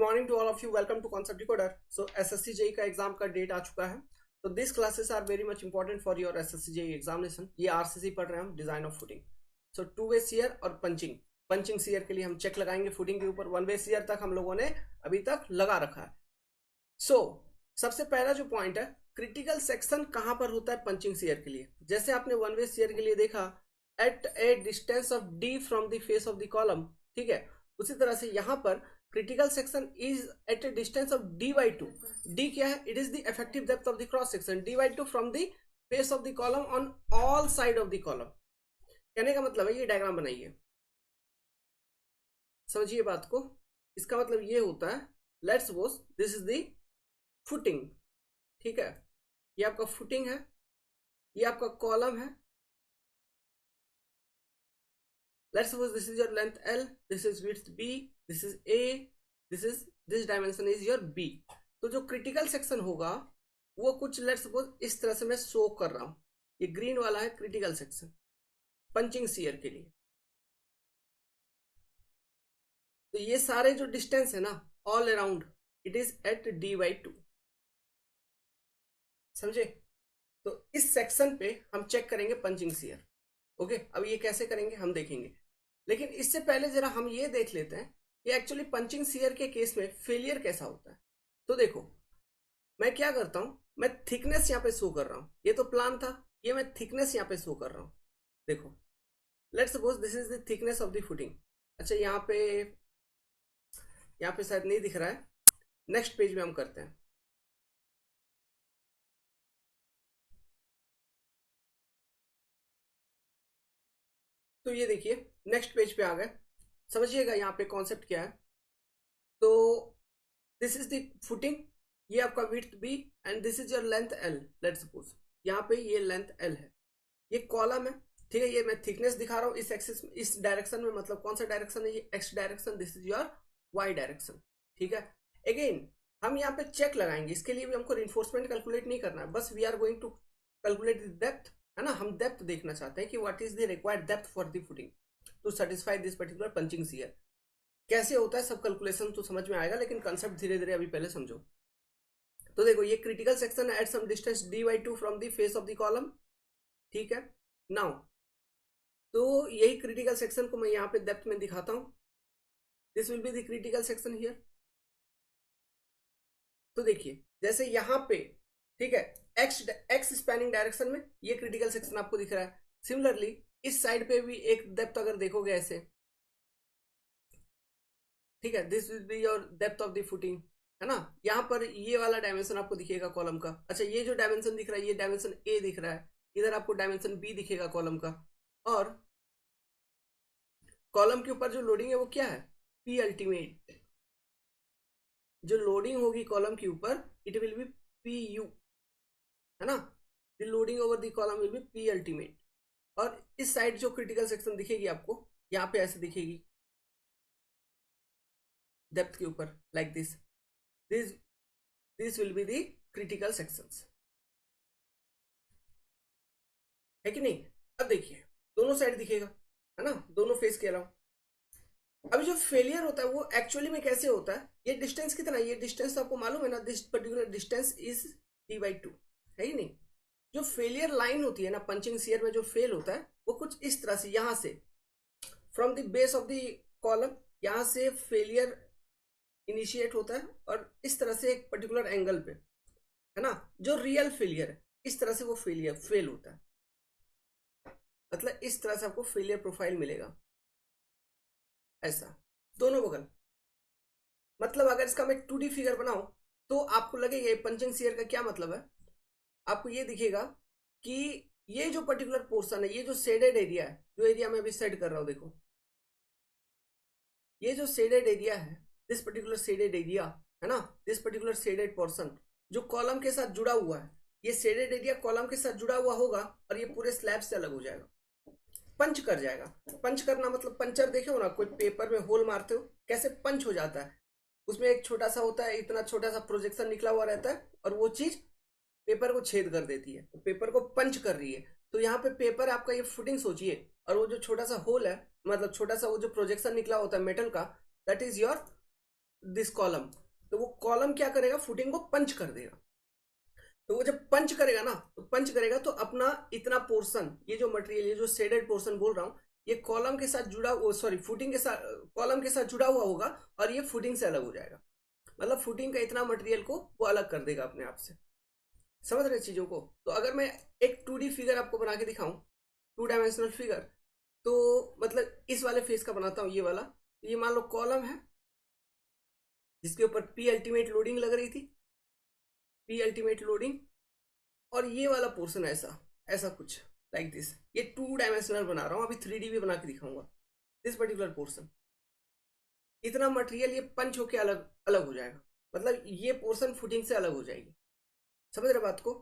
Morning to all of you, welcome to concept decoder. So SSC JE का exam का date आ चुका है। तो this classes are very much important for your SSC JE examination. ये RCC पढ़ रहे हैं हम, design of footing. So two way shear और पंचिंग। पंचिंग सीयर के लिए हम चेक लगाएंगे फुटिंग के ऊपर। वन वे सीयर तक हम लोगों ने अभी तक लगा रखा है। सो सबसे पहला जो पॉइंट है, क्रिटिकल सेक्शन कहां पर होता है पंचिंग सीयर के लिए। जैसे आपने वन वे सीयर के लिए देखा, at a distance of D from the face of the column, ठीक है। उसी तरह से यहां पर critical section is at a distance of D by two. D क्या है? It is the effective depth of the cross section, D by two from the face of the column on all side of the column. कहने का मतलब है, ये diagram बनाइए, समझिए बात को। इसका मतलब ये होता है, let's suppose this is the footing, ठीक है। ये आपका फुटिंग है, ये आपका कॉलम है। Let's suppose this is your length L, this is width B, this is A, this dimension is your B। तो जो क्रिटिकल सेक्शन होगा वो कुछ लेट्स सपोज इस तरह से मैं शो कर रहा हूं। ये ग्रीन वाला है क्रिटिकल सेक्शन पंचिंग सीयर के लिए। तो ये सारे जो डिस्टेंस है ना, all around it is at D/2, समझे। तो इस सेक्शन पे हम चेक करेंगे पंचिंग सीयर। ओके, अब ये कैसे करेंगे हम देखेंगे, लेकिन इससे पहले जरा हम ये देख लेते हैं कि एक्चुअली पंचिंग सीयर के केस में फेलियर कैसा होता है। तो देखो, मैं क्या करता हूं, मैं थिकनेस यहाँ पे शो कर रहा हूं। ये तो प्लान था, ये मैं थिकनेस यहाँ पे शो कर रहा हूं। देखो, let's suppose this is the thickness of the footing. अच्छा, यहाँ पे शायद नहीं दिख रहा है, नेक्स्ट पेज में हम करते हैं। तो ये देखिए, नेक्स्ट पेज पे आ गए। समझिएगा यहाँ पे कॉन्सेप्ट क्या है। तो दिस इज द फुटिंग, ये आपका width B and this is your length L। Let's suppose यहाँ पे ये लेंथ L है, ये कॉलम है, ठीक है। ये मैं थिकनेस दिखा रहा हूँ इस एक्सिस, इस डायरेक्शन में, मतलब कौन सा डायरेक्शन है ये, X direction, this is your Y direction, ठीक है। अगेन हम यहाँ पे चेक लगाएंगे, इसके लिए भी हमको रिइंफोर्समेंट कैलकुलेट नहीं करना है, बस we are going to calculate the depth, है ना। हम डेप्थ देखना चाहते हैं कि what is the required depth for the footing to satisfy this particular punching shear. कैसे होता है सब कैलकुलेशन तो समझ में आएगा, लेकिन कंसेप्ट धीरे धीरे अभी पहले समझो। तो देखो, ये क्रिटिकल सेक्शन है at some distance D/2 from the face of the column, ठीक है। नाउ तो यही क्रिटिकल सेक्शन को मैं यहाँ पे डेप्थ में दिखाता हूं। This will be the critical section here. तो देखिए, जैसे यहाँ पे, ठीक है, एक्स स्पैनिंग डायरेक्शन में ये क्रिटिकल सेक्शन आपको दिख रहा है। सिमिलरली इस साइड पे भी एक डेप्थ अगर देखोगे ऐसे, ठीक है, this will be your depth of the footing, है ना। यहाँ पर ये वाला डायमेंशन आपको दिखेगा कॉलम का। अच्छा, ये जो डायमेंशन दिख रहा है, ये डायमेंशन A दिख रहा है, इधर आपको डायमेंशन B दिखेगा कॉलम का। और कॉलम के ऊपर जो लोडिंग है वो क्या है? P ultimate. जो लोडिंग होगी कॉलम के ऊपर, इट विल बी PU, है ना। The loading over the column will be P ultimate. और इस साइड जो क्रिटिकल सेक्शन दिखेगी आपको, यहाँ पे ऐसे दिखेगी डेप्थ के ऊपर, like this this this will be the critical sections, है कि नहीं। अब देखिए, दोनों साइड दिखेगा, है ना, दोनों फेस के अलावा। अभी जो फेलियर होता है वो एक्चुअली में कैसे होता है, ये डिस्टेंस कितना है, ये डिस्टेंस तो आपको मालूम है ना, this particular distance is D/2, है ही नहीं। जो फेलियर लाइन होती है ना पंचिंग सीयर में, जो फेल होता है वो कुछ इस तरह से, यहां से from the base of the column, यहां से फेलियर इनिशिएट होता है और इस तरह से एक पर्टिकुलर एंगल पे, है ना। जो रियल फेलियर है, इस तरह से वो फेल होता है। मतलब इस तरह से आपको फेलियर प्रोफाइल मिलेगा, ऐसा दोनों बगल। मतलब अगर इसका मैं 2D फिगर बनाऊं तो आपको लगेगा ये पंचिंग सीयर का क्या मतलब है। आपको ये दिखेगा कि ये जो पर्टिकुलर पोर्शन है, ये जो शेडेड एरिया है, जो एरिया मैं अभी सेड कर रहा हूं, देखो ये जो शेडेड एरिया है, दिस पर्टिकुलर शेडेड एरिया, है ना, दिस पर्टिकुलर शेडेड पोर्शन जो कॉलम के साथ जुड़ा हुआ है, ये शेडेड एरिया कॉलम के साथ जुड़ा हुआ होगा और ये पूरे स्लैब से अलग हो जाएगा, पंच कर जाएगा। पंच करना मतलब पंचर देखे हो ना, कोई पेपर में होल मारते हो कैसे पंच हो जाता है, उसमें एक छोटा सा होता है, इतना छोटा सा प्रोजेक्शन निकला हुआ रहता है और वो चीज पेपर को छेद कर देती है, तो पेपर को पंच कर रही है। तो यहाँ पे पेपर आपका ये फुटिंग सोचिए, और वो जो छोटा सा होल है, मतलब छोटा सा वो जो प्रोजेक्शन निकला होता है मेटल का, that is your this column, तो वो कॉलम क्या करेगा, फुटिंग को पंच कर देगा। तो वो जब पंच करेगा ना, तो पंच करेगा तो अपना इतना पोर्शन, ये जो मटेरियल, ये जो शेडेड पोर्शन बोल रहा हूँ, ये कॉलम के साथ जुड़ा, सॉरी फुटिंग के साथ, कॉलम के साथ जुड़ा हुआ होगा और ये फुटिंग से अलग हो जाएगा। मतलब फुटिंग का इतना मटेरियल को वो अलग कर देगा अपने आप से। समझ रहे चीजों को? तो अगर मैं एक 2D फिगर आपको बना के दिखाऊं, 2 डायमेंशनल फिगर, तो मतलब इस वाले फेस का बनाता हूं, ये वाला। ये मान लो कॉलम है जिसके ऊपर पी अल्टीमेट लोडिंग लग रही थी, पी अल्टीमेट लोडिंग, और ये वाला पोर्शन ऐसा ऐसा कुछ लाइक दिस। ये 2 डायमेंशनल बना रहा हूं, अभी 3D भी बना के दिखाऊंगा। दिस पर्टिकुलर पोर्शन, इतना मटेरियल ये पंच होके अलग अलग हो जाएगा, मतलब ये पोर्शन फुटिंग से अलग हो जाएगी। समझ रहे बात को?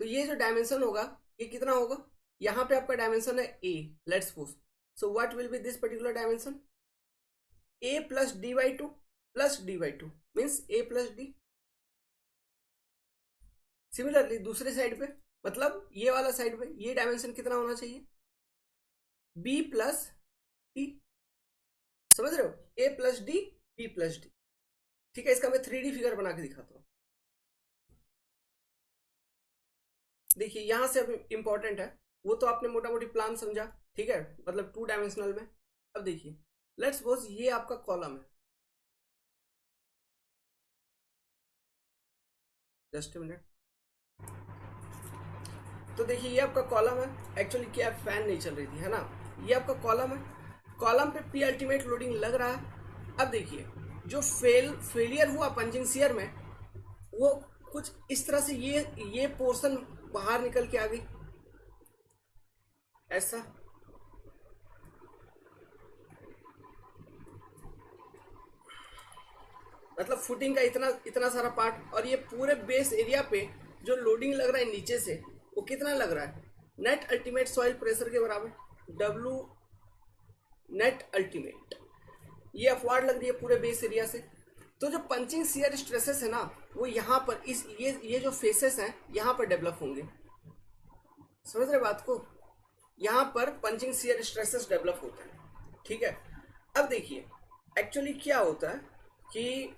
तो ये जो डायमेंशन होगा ये कितना होगा, यहाँ पे आपका डायमेंशन है A, let's suppose, so what will be this particular dimension, A plus D by two plus D by two means A plus D. Similarly दूसरे साइड पे, मतलब ये वाला साइड पे ये डायमेंशन कितना होना चाहिए, बी प्लस डी। समझ रहे हो? A plus D, B plus D. ठीक है, इसका मैं 3D फिगर बना के दिखाता हूँ। देखिए यहां से अब इंपॉर्टेंट है, वो तो आपने मोटा मोटी प्लान समझा, ठीक है, मतलब 2 डायमेंशनल में। अब देखिए, लेट्स सपोज ये आपका कॉलम है, जस्ट अ मिनट। तो देखिए ये आपका कॉलम है, एक्चुअली क्या फैन नहीं चल रही थी, है ना। ये आपका कॉलम है, कॉलम पे पी अल्टीमेट लोडिंग लग रहा है। अब देखिए जो फेलियर हुआ पंचिंग शियर में, वो कुछ इस तरह से ये पोर्शन बाहर निकल के आ गई ऐसा। मतलब फुटिंग का इतना इतना सारा पार्ट, और ये पूरे बेस एरिया पे जो लोडिंग लग रहा है नीचे से, वो कितना लग रहा है, नेट अल्टीमेट सॉइल प्रेशर के बराबर, डब्ल्यू नेट अल्टीमेट। ये अपवार्ड लग रही है पूरे बेस एरिया से। तो जो पंचिंग शियर स्ट्रेसेस है ना, वो यहाँ पर इस ये जो फेसेस हैं यहाँ पर डेवलप होंगे। समझ रहे बात को? यहाँ पर पंचिंग शियर स्ट्रेसेस डेवलप होते हैं, ठीक है। अब देखिए एक्चुअली क्या होता है कि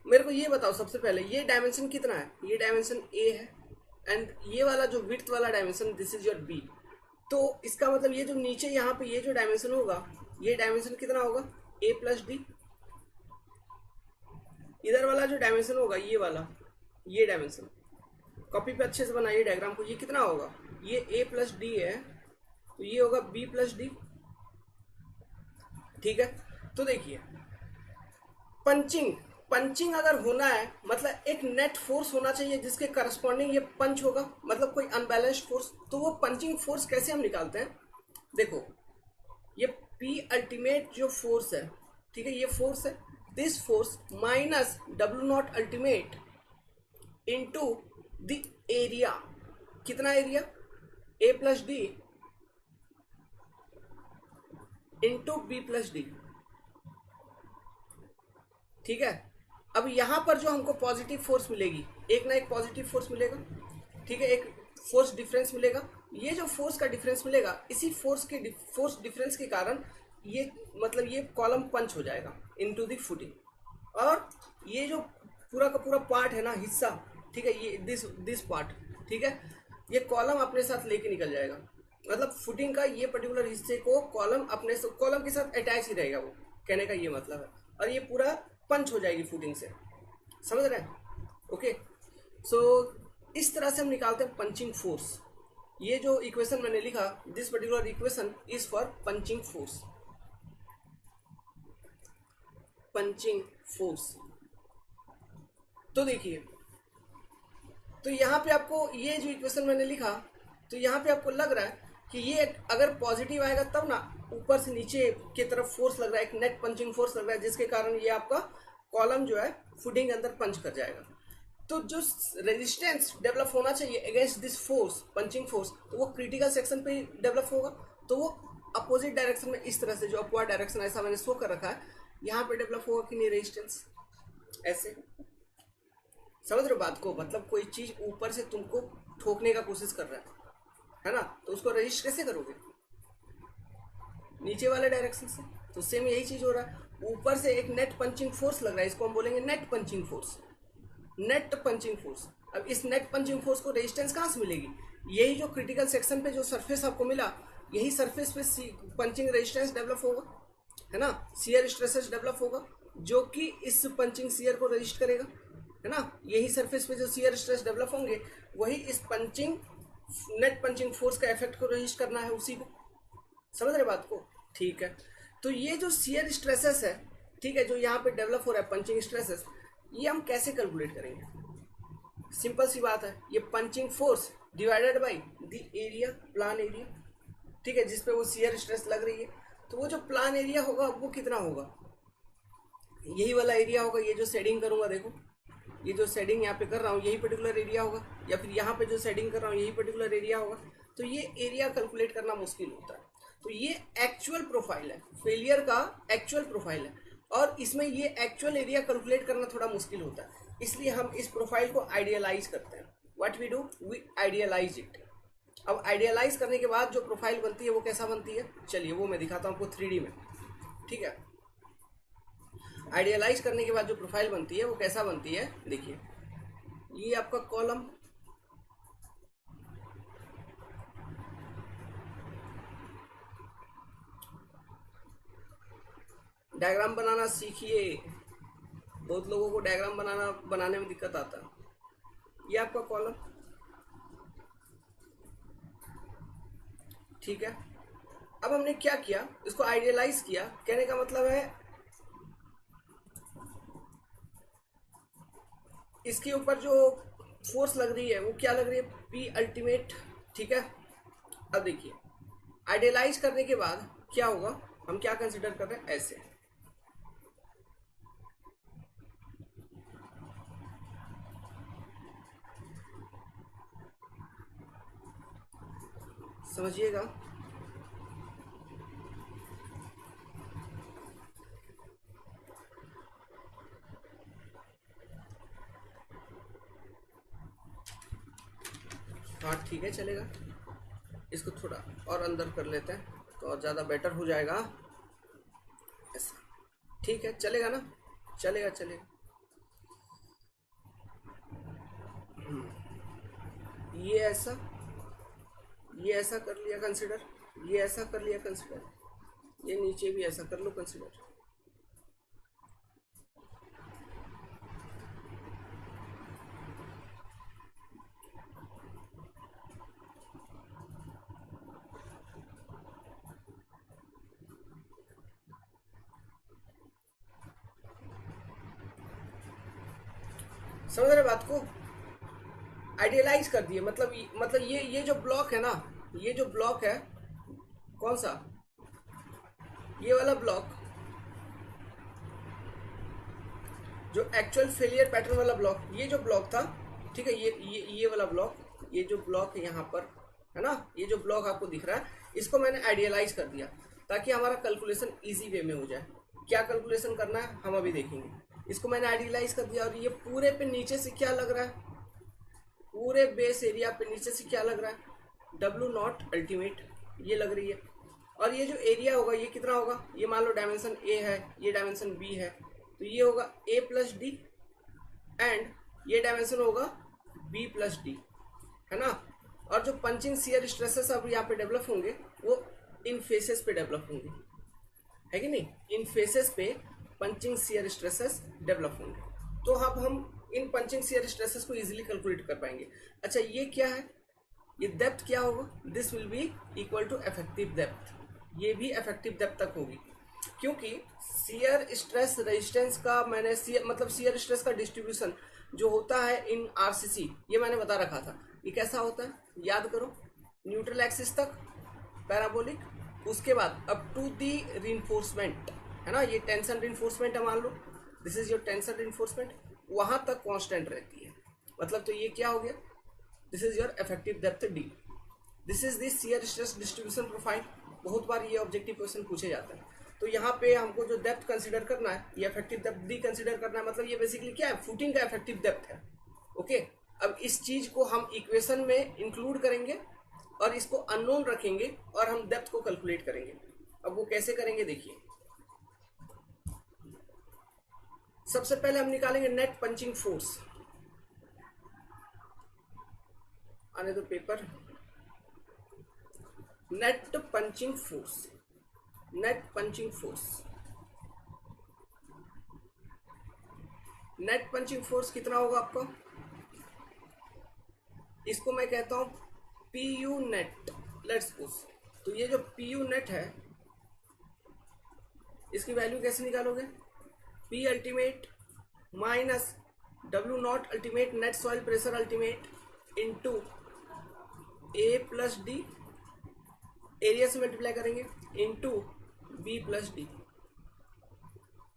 मेरे को ये बताओ सबसे पहले, ये डायमेंशन कितना है, ये डायमेंशन ए है, एंड ये वाला जो विड्थ वाला dimension this is your B. तो इसका मतलब ये जो नीचे यहाँ पे ये जो डायमेंशन होगा, ये डायमेंशन कितना होगा, ए प्लस डी। इधर वाला जो डायमेंशन होगा ये वाला, ये डायमेंशन कॉपी पे अच्छे से बनाइए डायग्राम को, ये कितना होगा, ये ए प्लस डी है, तो ये होगा बी प्लस डी। ठीक है, तो देखिए पंचिंग पंचिंग अगर होना है, मतलब एक नेट फोर्स होना चाहिए जिसके करस्पॉन्डिंग ये पंच होगा, मतलब कोई अनबैलेंस्ड फोर्स। तो वो पंचिंग फोर्स कैसे हम निकालते हैं, देखो ये पी अल्टीमेट जो फोर्स है, ठीक है, ये फोर्स है, this force minus W naught ultimate into the area. कितना area, A plus D into B plus D. ठीक है, अब यहां पर जो हमको पॉजिटिव फोर्स मिलेगी, एक ना एक पॉजिटिव फोर्स मिलेगा, ठीक है, एक फोर्स डिफरेंस मिलेगा। ये जो फोर्स का डिफरेंस मिलेगा, इसी फोर्स डिफरेंस के कारण ये मतलब ये कॉलम पंच हो जाएगा इनटू द फुटिंग, और ये जो पूरा का पूरा पार्ट है ना, हिस्सा, ठीक है, ये दिस पार्ट, ठीक है, ये कॉलम अपने साथ लेके निकल जाएगा। मतलब फुटिंग का ये पर्टिकुलर हिस्से को कॉलम कॉलम के साथ अटैच ही रहेगा, वो कहने का ये मतलब है, और ये पूरा पंच हो जाएगी फुटिंग से। समझ रहे हैं? ओके, सो इस तरह से हम निकालते हैं पंचिंग फोर्स। ये जो इक्वेशन मैंने लिखा, this particular equation is for punching force, punching force. तो देखिए, तो यहाँ पे आपको ये जो इक्वेशन मैंने लिखा, तो यहाँ पे आपको लग रहा है कि ये अगर पॉजिटिव आएगा तब ना ऊपर से नीचे की तरफ फोर्स लग रहा है, एक नेट पंचिंग फोर्स लग रहा है, जिसके कारण ये आपका कॉलम जो है फुटिंग के अंदर पंच कर जाएगा। तो जो रेजिस्टेंस डेवलप होना चाहिए against this force, punching force, तो वो क्रिटिकल सेक्शन पे डेवलप होगा। तो वो अपोजिट डायरेक्शन में इस तरह से, जो अपवर्ड डायरेक्शन ऐसा मैंने शो कर रखा है, यहाँ पे डेवलप होगा कि नहीं रेजिस्टेंस, ऐसे। समझ रहे हो बात को? मतलब कोई चीज ऊपर से तुमको ठोकने का कोशिश कर रहा है ना, तो उसको रजिस्ट कैसे करोगे, नीचे वाले डायरेक्शन से। तो सेम यही चीज हो रहा है, ऊपर से एक नेट पंचिंग फोर्स लग रहा है, इसको हम बोलेंगे net punching force, net punching force. अब इस नेट पंचिंग फोर्स को रेजिस्टेंस कहाँ से मिलेगी? यही जो क्रिटिकल सेक्शन पे जो सरफेस आपको मिला, यही सरफेस पे पंचिंग रेजिस्टेंस डेवलप होगा, है ना, शियर स्ट्रेसेस डेवलप होगा जो कि इस पंचिंग शियर को रजिस्ट करेगा, है ना। यही सरफेस पे जो शियर स्ट्रेस डेवलप होंगे वही इस पंचिंग नेट पंचिंग फोर्स का इफेक्ट को रजिस्ट करना है उसी को। समझ रहे बात को? ठीक है। तो ये जो शियर स्ट्रेसेस है, ठीक है, जो यहाँ पे डेवलप हो रहा है पंचिंग स्ट्रेसेस, ये हम कैसे कैलकुलेट करेंगे? सिंपल सी बात है, ये punching force divided by the area, plan area, ठीक है, जिसपे वो शियर स्ट्रेस लग रही है। तो वो जो प्लान एरिया होगा वो कितना होगा? यही वाला एरिया होगा। ये जो शेडिंग करूंगा, देखो ये जो शेडिंग यहाँ पे कर रहा हूँ यही पर्टिकुलर एरिया होगा, या फिर यहाँ पे जो शेडिंग कर रहा हूँ यही पर्टिकुलर एरिया होगा। तो ये एरिया कैलकुलेट करना मुश्किल होता है। तो ये एक्चुअल प्रोफाइल है, फेलियर का एक्चुअल प्रोफाइल है, और इसमें ये एक्चुअल एरिया कैलकुलेट करना थोड़ा मुश्किल होता है। इसलिए हम इस प्रोफाइल को आइडियलाइज करते हैं। What we do, we idealise it. अब आइडियलाइज करने के बाद जो प्रोफाइल बनती है वो कैसा बनती है, चलिए वो मैं दिखाता हूँ आपको 3D में, ठीक है। आइडियलाइज करने के बाद जो प्रोफाइल बनती है वो कैसा बनती है, देखिए ये आपका कॉलम, डायग्राम बनाना सीखिए। बहुत लोगों को डायग्राम बनाने में दिक्कत आता है। ये आपका कॉलम, ठीक है। अब हमने क्या किया, इसको आइडियलाइज किया। कहने का मतलब है इसके ऊपर जो फोर्स लग रही है वो क्या लग रही है, पी अल्टीमेट, ठीक है। अब देखिए आइडियलाइज करने के बाद क्या होगा, हम क्या कंसिडर कर रहे हैं, ऐसे समझिएगा। हाँ ठीक है, चलेगा। इसको थोड़ा और अंदर कर लेते हैं तो और ज़्यादा बेटर हो जाएगा, ऐसा ठीक है, चलेगा ना, चलेगा चलेगा। ये ऐसा, ये ऐसा कर लिया कंसिडर, ये ऐसा कर लिया कंसिडर, ये नीचे भी ऐसा कर लो कंसिडर। समझ रहे बात को? आइडियलाइज कर दिए, मतलब ये जो ब्लॉक है ना, ये जो ब्लॉक है, कौन सा, ये वाला ब्लॉक जो एक्चुअल फेलियर पैटर्न वाला ब्लॉक, ये जो ब्लॉक था, ठीक है, ये वाला ब्लॉक, ये जो ब्लॉक है यहाँ पर, है ना, ये जो ब्लॉक आपको दिख रहा है, इसको मैंने आइडियलाइज कर दिया ताकि हमारा कैलकुलेशन इजी वे में हो जाए। क्या कैलकुलेशन करना है हम अभी देखेंगे। इसको मैंने आइडियलाइज कर दिया, और ये पूरे पे नीचे से क्या लग रहा है, पूरे बेस एरिया पे नीचे से क्या लग रहा है, W नॉट अल्टीमेट, ये लग रही है। और ये जो एरिया होगा ये कितना होगा, ये मान लो डायमेंशन A है, ये डायमेंशन B है, तो ये होगा A प्लस डी, एंड ये डायमेंशन होगा B प्लस डी, है ना। और जो पंचिंग शियर स्ट्रेसेस अब यहाँ पे डेवलप होंगे वो इन फेसेस पे डेवलप होंगे, है कि नहीं, इन फेसेस पे पंचिंग शियर स्ट्रेसेस डेवलप होंगे। तो अब हम इन पंचिंग शियर स्ट्रेसेस को इजीली कैलकुलेट कर पाएंगे। अच्छा ये क्या है, ये डेप्थ क्या होगा, this will be equal to effective depth, ये भी इफेक्टिव डेप्थ तक होगी, क्योंकि शियर स्ट्रेस रेजिस्टेंस का मैंने मतलब शियर स्ट्रेस का डिस्ट्रीब्यूशन जो होता है इन आरसीसी, ये मैंने बता रखा था। ये कैसा होता है, याद करो, न्यूट्रल एक्सिस तक पैराबोलिक, उसके बाद अप टू दी रिइंफोर्समेंट, है ना, ये टेंशन रिइंफोर्समेंट है, मान लो this is your tension reinforcement, वहां तक कांस्टेंट रहती है। मतलब तो ये क्या हो गया, this is your effective depth D, this is the shear stress distribution profile. बहुत बार ये ऑब्जेक्टिव क्वेश्चन पूछे जाता है। तो यहाँ पे हमको जो डेप्थ कंसीडर करना है, ये इफेक्टिव डेप्थ डी कंसीडर करना है, मतलब ये बेसिकली क्या है, फुटिंग का इफेक्टिव डेप्थ है। ओके, अब इस चीज को हम इक्वेशन में इंक्लूड करेंगे और इसको अननोन रखेंगे और हम डेप्थ को कैलकुलेट करेंगे। अब वो कैसे करेंगे देखिए, सबसे पहले हम निकालेंगे नेट पंचिंग फोर्स। आने दो paper. Net punching force, net punching force, net punching force कितना होगा आपका? इसको मैं कहता हूं P U net. Let's push. तो ये जो पी यू नेट है इसकी वैल्यू कैसे निकालोगे? P ultimate minus W naught ultimate net soil pressure ultimate into A plus D, area से मल्टीप्लाई करेंगे, इंटू बी प्लस डी।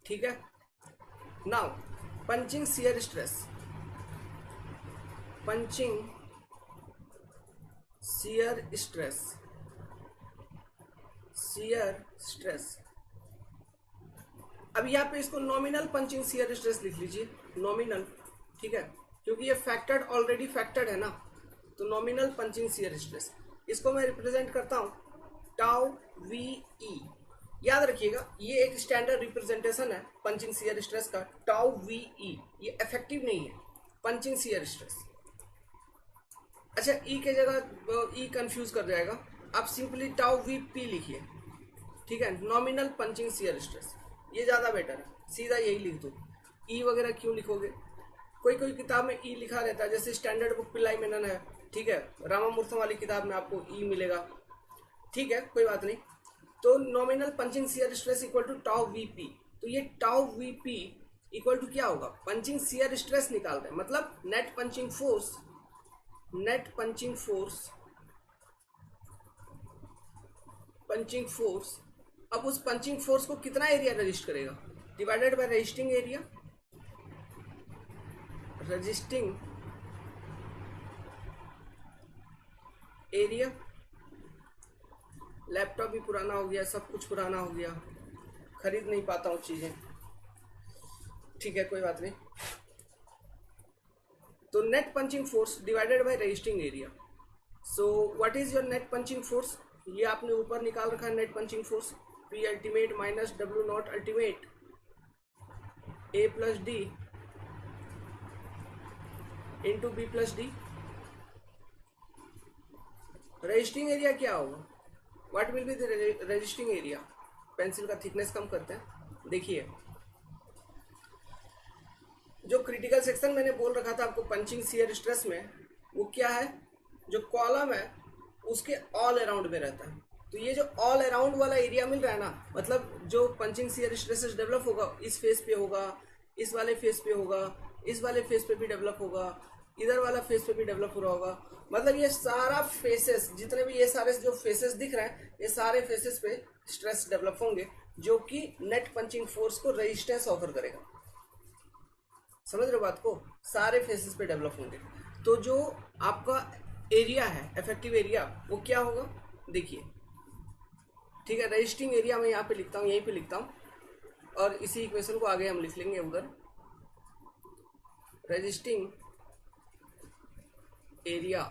ठीक है। Now punching shear stress, punching shear stress, shear stress. अब यहाँ पे इसको नॉमिनल पंचिंग शियर स्ट्रेस लिख लीजिए, नॉमिनल। ठीक है, क्योंकि ये फैक्टर्ड ऑलरेडी फैक्टर्ड है ना, तो नॉमिनल पंचिंग शियर स्ट्रेस। इसको मैं रिप्रेजेंट करता हूँ टाउ वी ई। याद रखिएगा ये एक स्टैंडर्ड रिप्रेजेंटेशन है पंचिंग शियर स्ट्रेस का, टाउ वी ई। ये इफेक्टिव नहीं है पंचिंग शियर स्ट्रेस। अच्छा, ई के जगह ई कंफ्यूज कर जाएगा, आप सिंपली टाउ वी पी लिखिए। ठीक है, नॉमिनल पंचिंग शियर स्ट्रेस, ये ज्यादा बेटर है, सीधा यही लिख दो। ई वगैरह क्यों लिखोगे? कोई कोई किताब में ई लिखा रहता है, जैसे स्टैंडर्ड बुक पिल्लाई मेनन है। ठीक है, रामामूर्तम वाली किताब में आपको ई मिलेगा। ठीक है, कोई बात नहीं। तो nominal punching shear stress equal to tau v p. तो ये tau v p equal to क्या होगा? पंचिंग शियर स्ट्रेस निकाल रहे हैं, मतलब net punching force, net punching force, punching force. अब उस पंचिंग फोर्स को कितना एरिया रजिस्ट करेगा? Divided by resisting area, resisting area. Laptop भी पुराना हो गया, सब कुछ पुराना हो गया, खरीद नहीं पाता हूँ चीजें। ठीक है, कोई बात नहीं। तो net punching force divided by resisting area. So what is your net punching force? ये आपने ऊपर निकाल रखा है net punching force, p ultimate minus W naught ultimate a plus D into B plus d. Resisting area क्या होगा? What will be the resisting area? Pencil का thickness कम करते हैं। देखिए, जो क्रिटिकल सेक्शन मैंने बोल रखा था आपको पंचिंग शियर स्ट्रेस में, वो क्या है? जो कॉलम है उसके ऑल अराउंड में रहता है। तो ये जो ऑल अराउंड वाला एरिया मिल रहा है ना, मतलब जो पंचिंग शियर स्ट्रेसेस डेवलप होगा, इस फेस पे होगा, इस वाले फेस पे होगा, इस वाले फेस पे भी डेवलप होगा, इधर वाला फेस पे भी डेवलप हो रहा होगा। मतलब ये सारा फेसेस, जितने भी ये सारे जो फेसेस दिख रहे हैं, ये सारे फेसेस पे स्ट्रेस डेवलप होंगे, जो कि नेट पंचिंग फोर्स को रेजिस्टेंस ऑफर करेगा। समझ रहे हो बात को? सारे फेसेस पे डेवलप होंगे। तो जो आपका एरिया है, इफेक्टिव एरिया, वो क्या होगा? देखिए, ठीक है, रजिस्टिंग एरिया मैं यहाँ पे लिखता हूँ, यहीं पे लिखता हूँ, और इसी इक्वेशन को आगे हम लिख लेंगे उधर। रजिस्टिंग एरिया,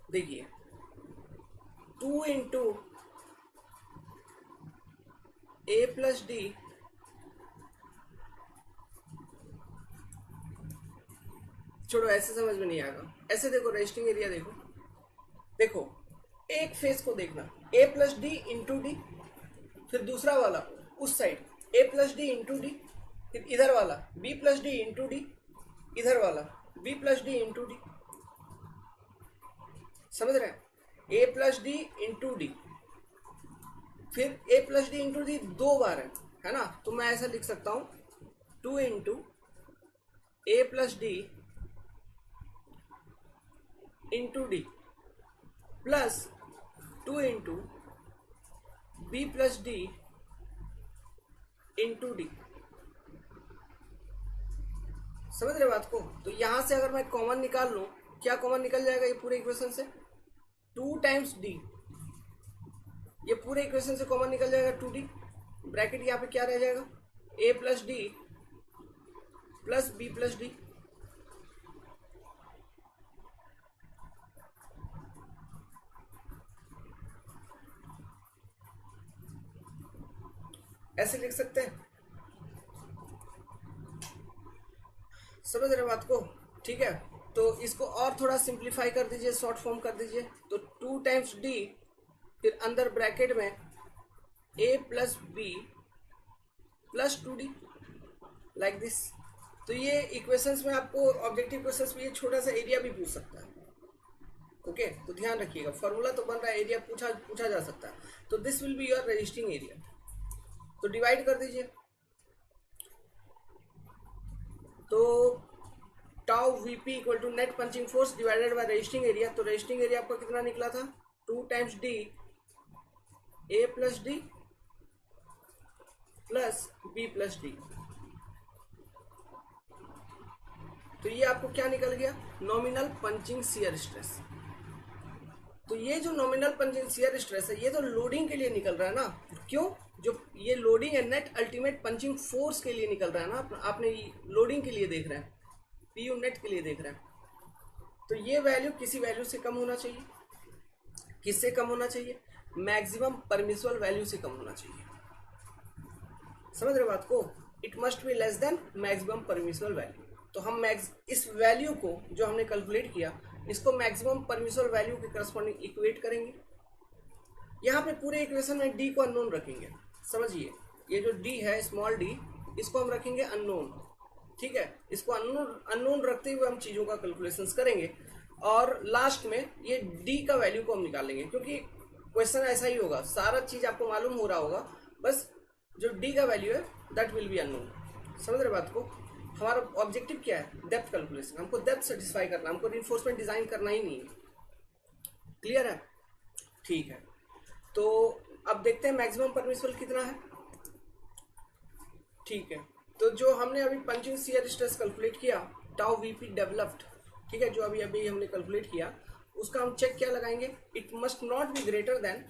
देखिए 2 इंटू ए प्लस डी छोड़ो, ऐसे समझ में नहीं आएगा। ऐसे देखो, रजिस्टिंग एरिया देखो, देखो एक फेस को देखना, A plus D into D, फिर दूसरा वाला उस side A plus D into D, फिर इधर वाला B plus D into D, इधर वाला B plus D into D. समझ रहे हैं? A plus D into D, फिर A plus D into D 2 बार है ना, तो मैं ऐसा लिख सकता हूं 2 into A plus D into D plus 2 into B plus D into D. समझ रहे बात को? तो यहां से अगर मैं कॉमन निकाल लूं, क्या कॉमन निकल जाएगा ये पूरे इक्वेशन से? 2 टाइम्स डी, ये पूरे इक्वेशन से कॉमन निकल जाएगा 2d। ब्रैकेट यहाँ पे क्या रह जाएगा? a plus d plus b plus d. ऐसे लिख सकते हैं। समझ रहे बात को? ठीक है, तो इसको और थोड़ा सिंप्लीफाई कर दीजिए, शॉर्ट फॉर्म कर दीजिए। तो 2 टाइम्स डी, फिर अंदर ब्रैकेट में a plus b plus 2d, like this. तो ये इक्वेशंस में आपको ऑब्जेक्टिव क्वेश्चंस में ये छोटा सा एरिया भी पूछ सकता है। ओके, तो ध्यान रखिएगा, फॉर्मूला तो बन रहा है, एरिया पूछा जा सकता है। तो this will be your resisting area. तो डिवाइड कर दीजिए। तो tau v p equal to net punching force divided by resisting area. तो रजिस्टिंग एरिया आपका कितना निकला था? 2 times d a plus d plus b plus d. तो ये आपको क्या निकल गया? Nominal punching shear stress. तो ये जो नॉमिनल पंचिंग शियर स्ट्रेस है, ये तो लोडिंग के लिए निकल रहा है ना। क्यों? जो ये लोडिंग है नेट अल्टीमेट पंचिंग फोर्स के लिए निकल रहा है ना। आपने लोडिंग के लिए देख रहे हैं, पीयू नेट के लिए देख रहे हैं। तो ये वैल्यू किसी वैल्यू से कम होना चाहिए। किससे कम होना चाहिए? मैक्सिमम परमिसिबल वैल्यू से कम होना चाहिए। समझ रहे बात को? It must be less then maximum permissible value. तो हम इस वैल्यू को जो हमने कैलकुलेट किया, इसको मैक्सिमम परमिसिबल वैल्यू के करस्पॉन्डिंग इक्वेट करेंगे। यहाँ पे पूरे इक्वेशन में डी को अननोन रखेंगे। समझिए, ये जो डी है स्मॉल डी, इसको हम रखेंगे अननोन। ठीक है, इसको अननोन रखते हुए हम चीज़ों का कैलकुलेशंस करेंगे और लास्ट में ये डी का वैल्यू को हम निकालेंगे, क्योंकि क्वेश्चन ऐसा ही होगा, सारा चीज़ आपको मालूम हो रहा होगा, बस जो डी का वैल्यू है दैट विल बी अननोन। समझ रहे बात को? हमारा ऑब्जेक्टिव क्या है? Depth calculation. हमको डेप्थ सेटिस्फाई करना, हमको रिइंफोर्समेंट डिजाइन करना ही नहीं है। क्लियर है? ठीक है, तो अब देखते हैं मैक्सिमम परमिसिबल कितना है। ठीक है, तो जो हमने अभी पंचिंग शियर स्ट्रेस कैलकुलेट किया, टाउ वीपी डेवलप्ड, ठीक है, जो अभी हमने कैलकुलेट किया, उसका हम चेक क्या लगाएंगे? It must not be greater than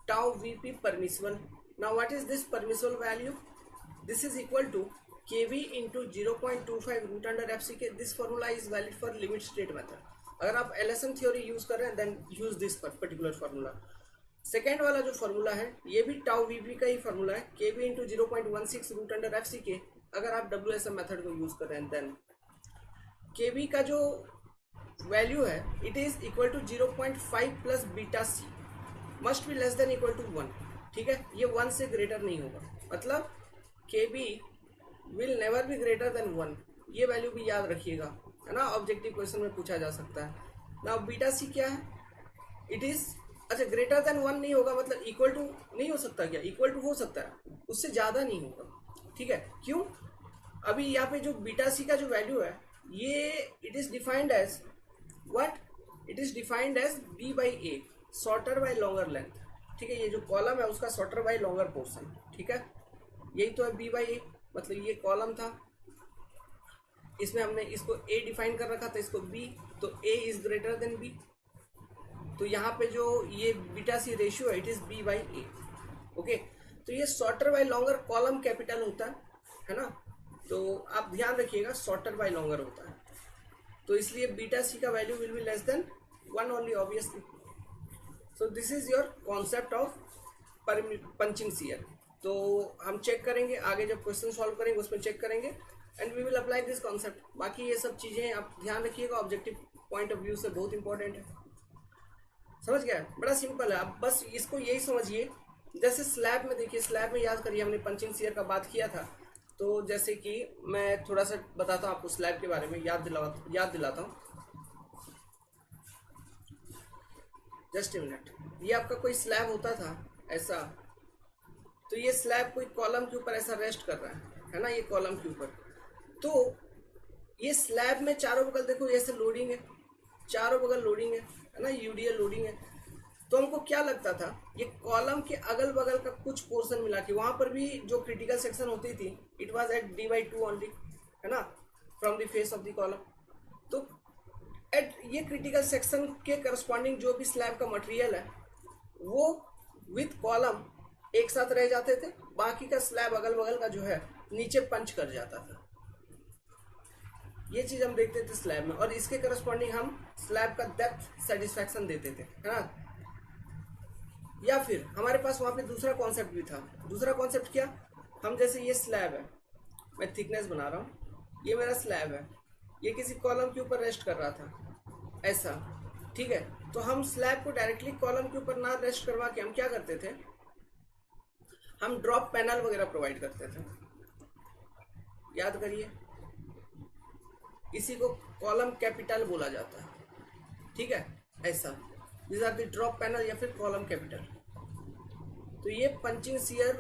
tau VP permissible. Now what is this permissible value? This is equal to kv into 0.25 root under F C K. This formula is valid for limit state method. अगर आप LSM theory use कर रहे हैं then use this particular formula. Second वाला जो formula है, ये भी टाउ वीपी का ही फॉर्मूला है, kv into 0.16 root under F C के। अगर आप डब्ल्यूएसएम मेथड को यूज कर रहे हैं देन kv का जो वैल्यू है it is equal to 0.5 plus beta c, must be less than equal to 1। ठीक है, ये 1 से ग्रेटर नहीं होगा, मतलब kb will never be greater than 1। ये वैल्यू भी याद रखिएगा, है ना, ऑब्जेक्टिव क्वेश्चन में पूछा जा सकता है। नाउ बीटा सी क्या है? इट इज, अच्छा, ग्रेटर देन 1 नहीं होगा, मतलब इक्वल टू नहीं हो सकता क्या? इक्वल टू हो सकता है, उससे ज़्यादा नहीं होगा। ठीक है, क्यों? अभी यहाँ पे जो बीटा सी का जो वैल्यू है, ये it is defined as what? It is defined as b by a, shorter by longer length. ठीक है, ये जो कॉलम है उसका शॉर्टर बाई लॉन्गर पोर्शन। ठीक है, यही तो है बी बाई ए, मतलब ये कॉलम था, इसमें हमने इसको ए डिफाइन कर रखा था, इसको बी, तो a is greater than b. तो यहाँ पे जो ये बीटा सी रेशियो है it is b by a. Okay, तो ये shorter by longer column capital होता है ना, तो आप ध्यान रखिएगा शॉर्टर बाई लॉन्गर होता है, तो इसलिए बीटा सी का value will be less then 1 only obviously. So this is your concept of punching shear. तो हम चेक करेंगे आगे, जब क्वेश्चन सॉल्व करेंगे उसमें चेक करेंगे and we will apply this concept. बाकी ये सब चीज़ें आप ध्यान रखिएगा, ऑब्जेक्टिव पॉइंट ऑफ व्यू से बहुत इंपॉर्टेंट है। समझ गया? बड़ा सिंपल है, आप बस इसको यही समझिए। जैसे स्लैब में देखिए, स्लैब में याद करिए हमने पंचिंग शियर का बात किया था, तो जैसे कि मैं थोड़ा सा बताता हूँ आपको स्लैब के बारे में, याद दिलाता हूँ। Just a minute. ये आपका कोई स्लैब होता था ऐसा, तो ये स्लैब कोई कॉलम के ऊपर ऐसा रेस्ट कर रहा है ना, ये कॉलम के ऊपर। तो ये स्लैब में चारों बगल देखो ऐसे लोडिंग है, चारों बगल लोडिंग है ना, यूडीएल लोडिंग है। तो हमको क्या लगता था, ये कॉलम के अगल बगल का कुछ पोर्शन मिला के वहां पर भी जो क्रिटिकल सेक्शन होती थी it was at d/2 only, है ना, from the face of the column. तो एट ये क्रिटिकल सेक्शन के करस्पॉन्डिंग जो भी स्लैब का मटेरियल है वो विथ कॉलम एक साथ रह जाते थे, बाकी का स्लैब अगल बगल का जो है नीचे पंच कर जाता था। ये चीज हम देखते थे स्लैब में, और इसके करस्पॉन्डिंग हम स्लैब का डेप्थ सेटिस्फैक्शन देते थे, है ना। या फिर हमारे पास वहां पे दूसरा कॉन्सेप्ट भी था। दूसरा कॉन्सेप्ट क्या? हम जैसे ये स्लैब है, मैं थिकनेस बना रहा हूँ, ये मेरा स्लैब है, ये किसी कॉलम के ऊपर रेस्ट कर रहा था ऐसा, ठीक है। तो हम स्लैब को डायरेक्टली कॉलम के ऊपर ना रेस्ट करवा के हम क्या करते थे, हम ड्रॉप पैनल वगैरह प्रोवाइड करते थे। याद करिए, इसी को कॉलम कैपिटल बोला जाता है, ठीक है ऐसा। This are the drop panel या फिर कॉलम कैपिटल। तो ये पंचिंग शियर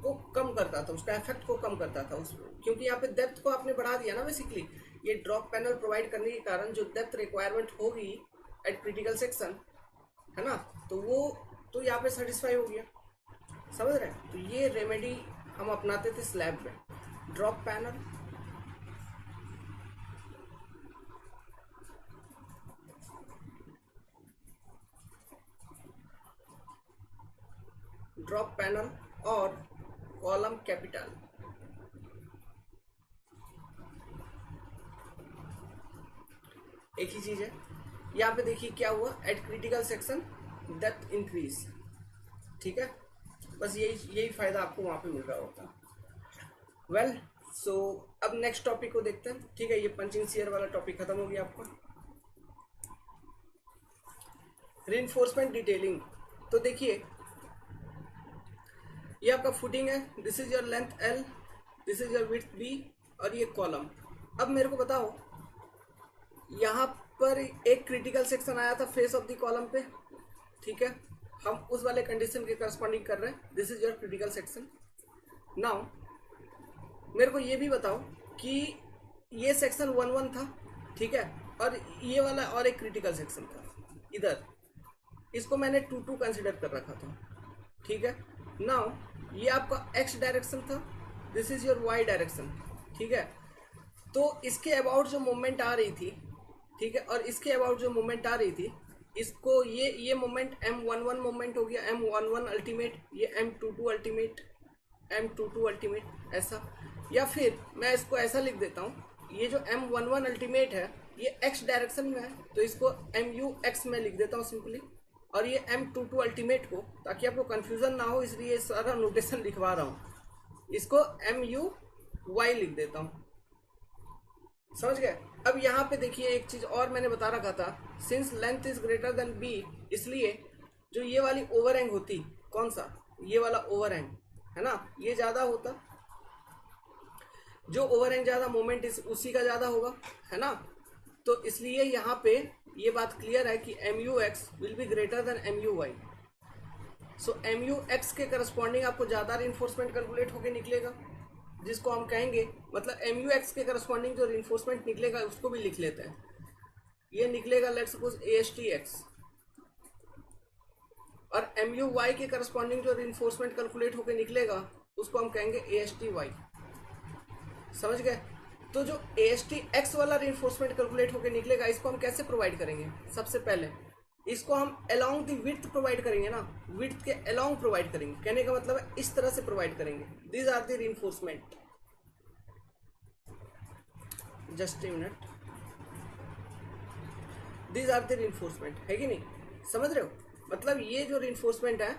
को कम करता था, उसका इफेक्ट को कम करता था उस, क्योंकि यहाँ पे डेप्थ को आपने बढ़ा दिया ना बेसिकली। ये ड्रॉप पैनल प्रोवाइड करने के कारण जो डेप्थ रिक्वायरमेंट होगी एट क्रिटिकल सेक्शन, है ना, तो वो तो यहाँ पे सेटिस्फाई हो गया, समझ रहे हैं। तो ये रेमेडी हम अपनाते थे स्लैब में, ड्रॉप पैनल, ड्रॉप पैनल और कॉलम कैपिटल। एक ही चीज है। यहाँ पे देखिए क्या हुआ, eight critical section depth increase, ठीक है। बस यही फायदा आपको वहां पे मिल रहा होता। वेल सो अब नेक्स्ट टॉपिक को देखते हैं, ठीक है। ये पंचिंग शियर वाला टॉपिक खत्म हो गया आपका। Reinforcement detailing. तो देखिए ये आपका फुटिंग है, this is your length l, this is your width b, और ये कॉलम। अब मेरे को बताओ, यहाँ पर एक क्रिटिकल सेक्शन आया था फेस ऑफ द कॉलम पे, ठीक है। हम उस वाले कंडीशन के करस्पॉन्डिंग कर रहे हैं, this is your critical section. Now मेरे को ये भी बताओ कि ये सेक्शन 1-1 था, ठीक है, और ये वाला और एक क्रिटिकल सेक्शन था इधर, इसको मैंने 2-2 कंसिडर कर रखा था, ठीक है। नाउ ये आपका एक्स डायरेक्शन था, this is your Y direction, ठीक है। तो इसके अबाउट जो मूवमेंट आ रही थी, ठीक है, और इसके अबाउट जो मूवमेंट आ रही थी, इसको ये मूवमेंट M11 मूवमेंट हो गया, M11 अल्टीमेट, ये M22 अल्टीमेट, M22 अल्टीमेट ऐसा। या फिर मैं इसको ऐसा लिख देता हूँ, ये जो M11 अल्टीमेट है ये x डायरेक्शन में है, तो इसको MUX में लिख देता हूँ सिंपली, और ये M22 अल्टीमेट को, ताकि आपको कंफ्यूजन ना हो इसलिए सारा नोटेशन लिखवा रहा हूँ, इसको MUY लिख देता हूँ, समझ गए। अब यहाँ पे देखिए एक चीज और मैंने बता रखा था, since length is greater than b, इसलिए जो ये वाली ओवर हैंग होती, कौन सा, ये वाला ओवर हैंग है ना, ये ज्यादा होता, जो ओवर हैंग ज्यादा मोमेंट उसी का ज्यादा होगा, है ना। तो इसलिए यहाँ पे ये बात क्लियर है कि MUX will be greater then MUY। So MUX के करस्पॉन्डिंग आपको ज्यादा रिइंफोर्समेंट कैलकुलेट होके निकलेगा, जिसको हम कहेंगे, मतलब MUX के करस्पॉन्डिंग जो रिइंफोर्समेंट निकलेगा उसको भी लिख लेते हैं, ये निकलेगा लेट्स सपोज ASTX, और MUY के करस्पॉन्डिंग जो रिइंफोर्समेंट कैलकुलेट होके निकलेगा उसको हम कहेंगे ASTY, समझ गए। तो जो ASTX वाला रिइंफोर्समेंट कैलकुलेट होके निकलेगा इसको हम कैसे प्रोवाइड करेंगे, सबसे पहले इसको हम अलोंग द विड्थ प्रोवाइड करेंगे ना, विड्थ के अलोंग प्रोवाइड करेंगे, कहने का मतलब है इस तरह से प्रोवाइड करेंगे, these are the reinforcement. Just a minute, these are the reinforcement, है कि नहीं, समझ रहे हो। मतलब ये जो रिइंफोर्समेंट है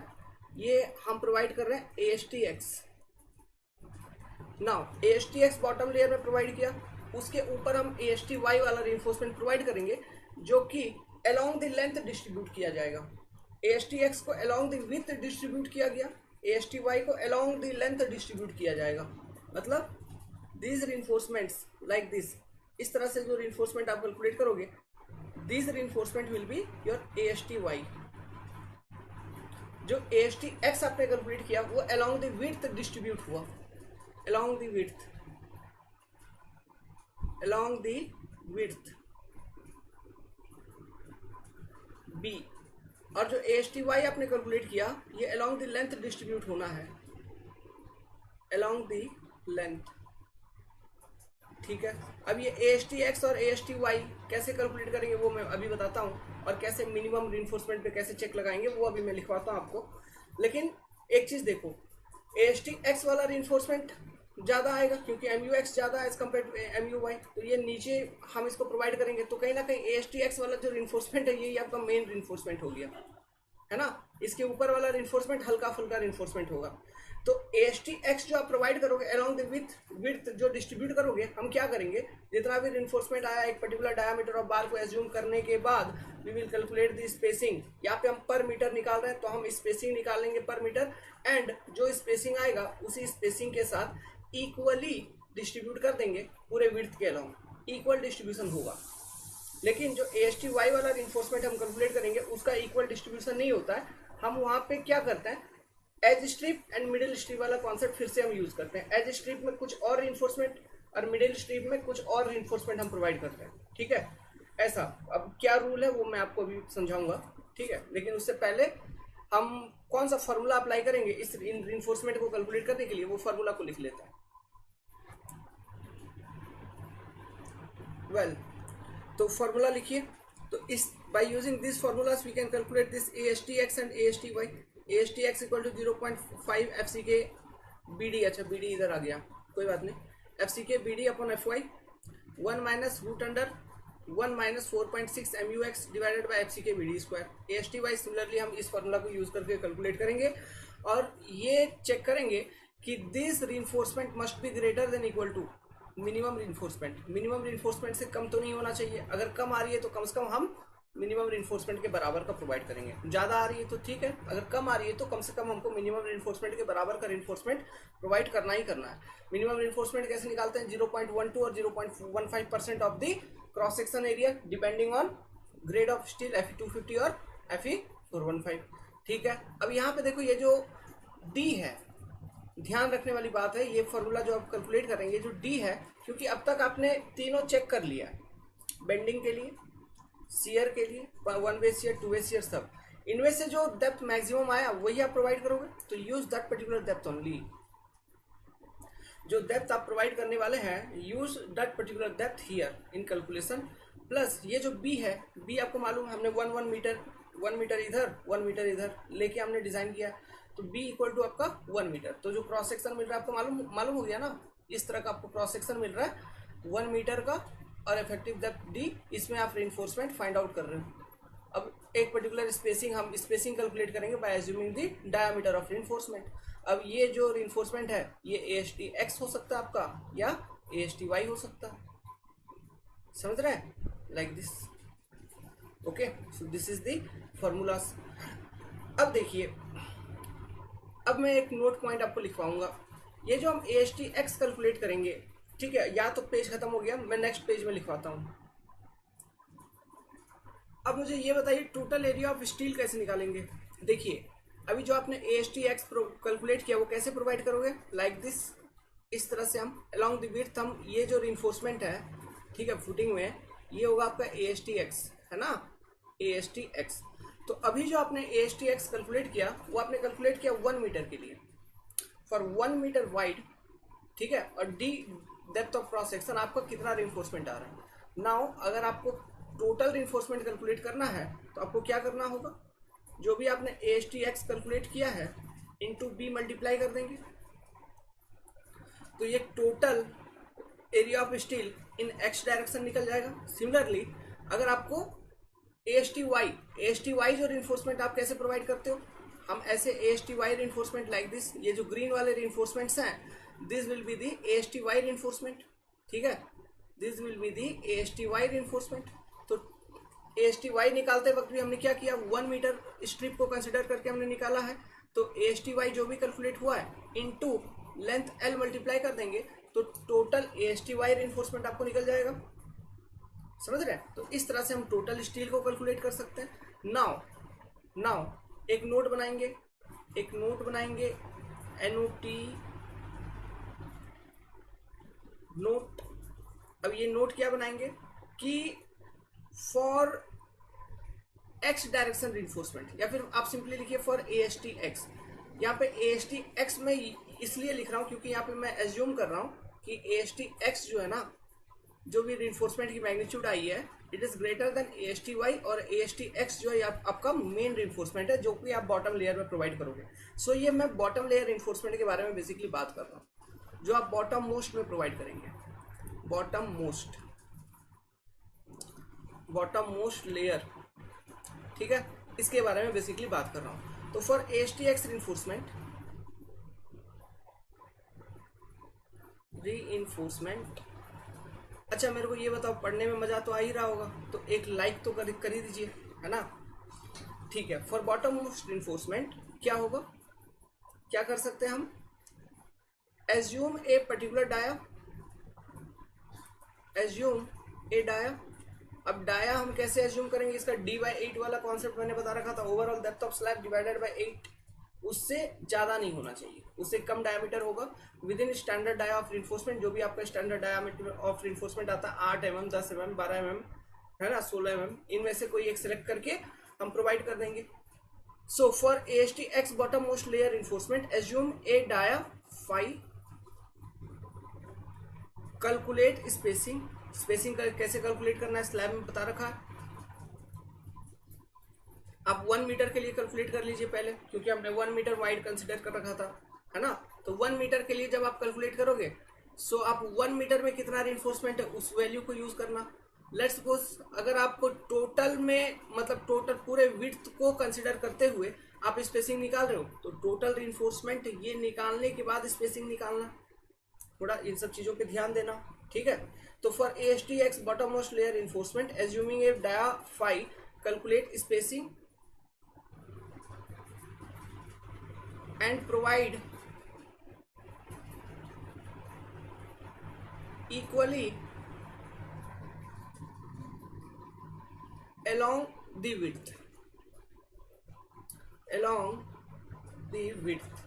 ये हम प्रोवाइड कर रहे हैं ASTX। Now ASTX bottom layer में प्रोवाइड किया, उसके ऊपर हम ASTY वाला रिइंफोर्समेंट प्रोवाइड करेंगे जो कि अलोंग द लेंथ डिस्ट्रीब्यूट किया जाएगा। ASTX को अलोंग द विड्थ डिस्ट्रीब्यूट किया गया, ASTY को अलोंग द लेंथ डिस्ट्रीब्यूट किया जाएगा। मतलब दीज रिइंफोर्समेंट्स लाइक दिस, इस तरह से जो रिइंफोर्समेंट आप कैलकुलेट करोगे, these reinforcement will be your ASTY। जो ASTX आपने कैलकुलेट किया वो अलोंग द विड्थ डिस्ट्रीब्यूट हुआ, along the width, along the width B, और जो ASTY आपने कैलकुलेट किया ये along the length डिस्ट्रीब्यूट होना है, along the length, ठीक है। अब ये ASTX और ASTY कैसे कैलकुलेट करेंगे वो मैं अभी बताता हूँ, और कैसे मिनिमम रिइंफोर्समेंट पे कैसे चेक लगाएंगे वो अभी मैं लिखवाता हूँ आपको। लेकिन एक चीज देखो, ASTX वाला रिइंफोर्समेंट ज्यादा आएगा क्योंकि MUX ज्यादा है एज कम्पेयर टू MUY, तो ये नीचे हम इसको प्रोवाइड करेंगे, तो कहीं ना कहीं ASTX वाला जो रिइंफोर्समेंट है ये आपका मेन रिइंफोर्समेंट हो गया, है ना। इसके ऊपर वाला रिइंफोर्समेंट हल्का फुल्का रिइंफोर्समेंट होगा। तो ASTX जो आप प्रोवाइड करोगे अलोंग द विथ जो डिस्ट्रीब्यूट करोगे, हम क्या करेंगे, जितना भी रिइंफोर्समेंट आया एक पर्टिकुलर डायमीटर ऑफ बार को एज्यूम करने के बाद we will calculate the spacing. यहाँ पे हम पर मीटर निकाल रहे हैं तो हम स्पेसिंग निकालेंगे पर मीटर, एंड जो स्पेसिंग आएगा उसी स्पेसिंग के साथ इक्वली डिस्ट्रीब्यूट कर देंगे पूरे विड्थ के अलोंग, इक्वल डिस्ट्रीब्यूशन होगा। लेकिन जो ASTY वाला रिइंफोर्समेंट हम कैलकुलेट करेंगे उसका इक्वल डिस्ट्रीब्यूशन नहीं होता है। हम वहाँ पे क्या करते हैं, edge strip and middle strip वाला कॉन्सेप्ट फिर से हम यूज करते हैं। एज स्ट्रिप में कुछ और रिइंफोर्समेंट और मिडिल स्ट्रिप में कुछ और रिइंफोर्समेंट हम प्रोवाइड करते हैं, ठीक है। ऐसा अब क्या रूल है वो मैं आपको अभी समझाऊंगा, ठीक है। लेकिन उससे पहले हम कौन सा फॉर्मूला अप्लाई करेंगे इस रिइंफोर्समेंट को कैलकुलेट करने के लिए, वो फॉर्मूला को लिख लेते हैं। वेल, तो फॉर्मूला लिखिए। तो इस by using this formulas we can calculate this ASTX and ASTY। ASTX equal to 0.5 FCK BD, अच्छा BD इधर आ गया, कोई बात नहीं, FCK BD upon FY 1 minus root under 1 minus 4.6 MUX divided by FCK BD square. ASTY similarly हम इस formula को use करके कैलकुलेट करेंगे और ये चेक करेंगे कि this reinforcement must be greater than equal to minimum reinforcement. Minimum reinforcement से कम तो नहीं होना चाहिए, अगर कम आ रही है तो कम से कम हम मिनिमम रिइंफोर्समेंट के बराबर का प्रोवाइड करेंगे। ज़्यादा आ रही है तो ठीक है, अगर कम आ रही है तो कम से कम हमको मिनिमम रिइंफोर्समेंट के बराबर का रिइंफोर्समेंट प्रोवाइड करना ही करना है। मिनिमम रिइंफोर्समेंट कैसे निकालते हैं, 0.12 और 0.15% of the cross section area depending on grade of steel Fe250 और Fe415, ठीक है। अब यहाँ पे देखो ये जो D है, ध्यान रखने वाली बात है, ये फॉर्मूला जो आप कैलकुलेट करेंगे जो D है, क्योंकि अब तक आपने तीनों चेक कर लिया, बेंडिंग के लिए, शियर के लिए, 1 वे शियर 2 वे शियर सब, इनमें से जो डेप्थ मैक्सिमम आया वही आप प्रोवाइड करोगे। तो use that particular depth only, जो डेप्थ आप प्रोवाइड करने वाले हैं use that particular depth here in calculation. Plus ये जो B है, B आपको मालूम है हमने 1 मीटर, 1 मीटर इधर 1 मीटर इधर लेके हमने डिजाइन किया, तो B इक्वल टू आपका 1 मीटर। तो जो क्रॉस सेक्शन मिल रहा है आपको मालूम हो गया ना, इस तरह का आपको क्रॉस सेक्शन मिल रहा है 1 मीटर का और इफेक्टिव डेप्थ D, इसमें आप रिइंफोर्समेंट फाइंड आउट कर रहे हो। अब एक पर्टिकुलर स्पेसिंग, हम स्पेसिंग कैलकुलेट करेंगे by assuming the diameter of reinforcement. अब ये जो रिइंफोर्समेंट है ये ASTX हो सकता है आपका या ASTY हो सकता है, समझ रहे हैं, like this, okay. So this is the formulas. अब देखिए, अब मैं एक नोट पॉइंट आपको लिखवाऊंगा, ये जो हम ASTX कैलकुलेट करेंगे, ठीक है, या तो पेज खत्म हो गया, मैं नेक्स्ट पेज में लिखवाता हूँ। अब मुझे ये बताइए टोटल एरिया ऑफ स्टील कैसे निकालेंगे। देखिए अभी जो आपने ASTX कैलकुलेट किया वो कैसे प्रोवाइड करोगे, लाइक दिस, इस तरह से हम अलोंग द विड्थ हम ये जो रिइंफोर्समेंट है, ठीक है, फुटिंग में, ये होगा आपका ASTX, है ना, ASTX। तो अभी जो आपने ASTX कैलकुलेट किया वो आपने कैलकुलेट किया 1 मीटर के लिए फॉर 1 मीटर वाइड, ठीक है, और D depth of cross section आपका कितना रिइंफोर्समेंट आ रहा है। नाउ अगर आपको टोटल रिइंफोर्समेंट कैलकुलेट करना है तो आपको क्या करना होगा, जो भी आपने ASTX कैलकुलेट किया है इनटू B मल्टीप्लाई कर देंगे, तो ये total area of steel in X direction निकल जाएगा। सिमिलरली अगर आपको ASTY जो रिइंफोर्समेंट आप कैसे प्रोवाइड करते हो, हम ऐसे ASTY रिइंफोर्समेंट लाइक दिस, ये जो ग्रीन वाले रिइंफोर्समेंट्स हैं this will be the ASTY reinforcement, ठीक है, this will be the ASTY reinforcement. तो ASTY निकालते वक्त भी हमने क्या किया, 1 मीटर स्ट्रिप को कंसिडर करके हमने निकाला है, तो ASTY जो भी कैलकुलेट हुआ है इनटू लेंथ L मल्टीप्लाई कर देंगे तो टोटल ASTY रिइंफोर्समेंट आपको निकल जाएगा, समझ रहे हैं। तो इस तरह से हम टोटल स्टील को कैलकुलेट कर सकते हैं। नाउ एक नोट बनाएंगे, NOT नोट। अब ये नोट क्या बनाएंगे कि फॉर X डायरेक्शन रिइंफोर्समेंट, या फिर आप सिंपली लिखिए फॉर ASTX। यहाँ पे ASTX में इसलिए लिख रहा हूँ क्योंकि यहाँ पे मैं एज्यूम कर रहा हूँ कि ASTX जो है ना, जो भी रिइंफोर्समेंट की मैग्नीट्यूड आई है it is greater then ASTY, और ASTX जो है आपका मेन रिइंफोर्समेंट है जो कि आप बॉटम लेयर में प्रोवाइड करोगे। सो ये मैं बॉटम लेयर रिइंफोर्समेंट के बारे में बेसिकली बात कर रहा हूँ, जो आप बॉटम मोस्ट में प्रोवाइड करेंगे, बॉटम मोस्ट लेयर, ठीक है, इसके बारे में बेसिकली बात कर रहा हूँ। तो फॉर ASTX रिइंफोर्समेंट रीइंफोर्समेंट। अच्छा मेरे को ये बताओ, पढ़ने में मजा तो आ ही रहा होगा, तो एक लाइक तो कर ही दीजिए, है ना। ठीक है, फॉर बॉटम मोस्ट रीइंफोर्समेंट क्या होगा, क्या कर सकते हैं हम, assume a particular dia, assume a dia. अब डाया हम कैसे एज्यूम करेंगे, इसका d/8 वाला कॉन्सेप्ट मैंने बता रखा था, overall depth of slab divided by 8, उससे ज्यादा नहीं होना चाहिए, उससे कम डायमीटर होगा within standard dia of reinforcement, जो भी आपका स्टैंडर्ड डायमीटर ऑफ रिइंफोर्समेंट आता है 8 mm, 10 mm, 12 mm, है ना, 16 mm, इनमें से कोई एक सिलेक्ट करके हम प्रोवाइड कर देंगे। So for ASTX bottom most layer reinforcement assume a dia phi, calculate spacing, spacing कैसे कैलकुलेट करना है स्लैब में बता रखा है, आप 1 मीटर के लिए कैलकुलेट कर लीजिए पहले, क्योंकि हमने 1 मीटर वाइड कंसिडर कर रखा था, है ना। तो 1 मीटर के लिए जब आप कैलकुलेट करोगे, सो आप 1 मीटर में कितना रिइंफोर्समेंट है उस वैल्यू को यूज करना। लेट्स सपोज अगर आपको टोटल में, मतलब टोटल पूरे विड्थ को कंसिडर करते हुए आप स्पेसिंग निकाल रहे हो, तो टोटल रिइंफोर्समेंट ये निकालने के बाद स्पेसिंग निकालना, थोड़ा इन सब चीजों पे ध्यान देना, ठीक है। तो for ASTX bottom most layer reinforcement assuming a dia phi, calculate spacing and provide equally along the width, along the width।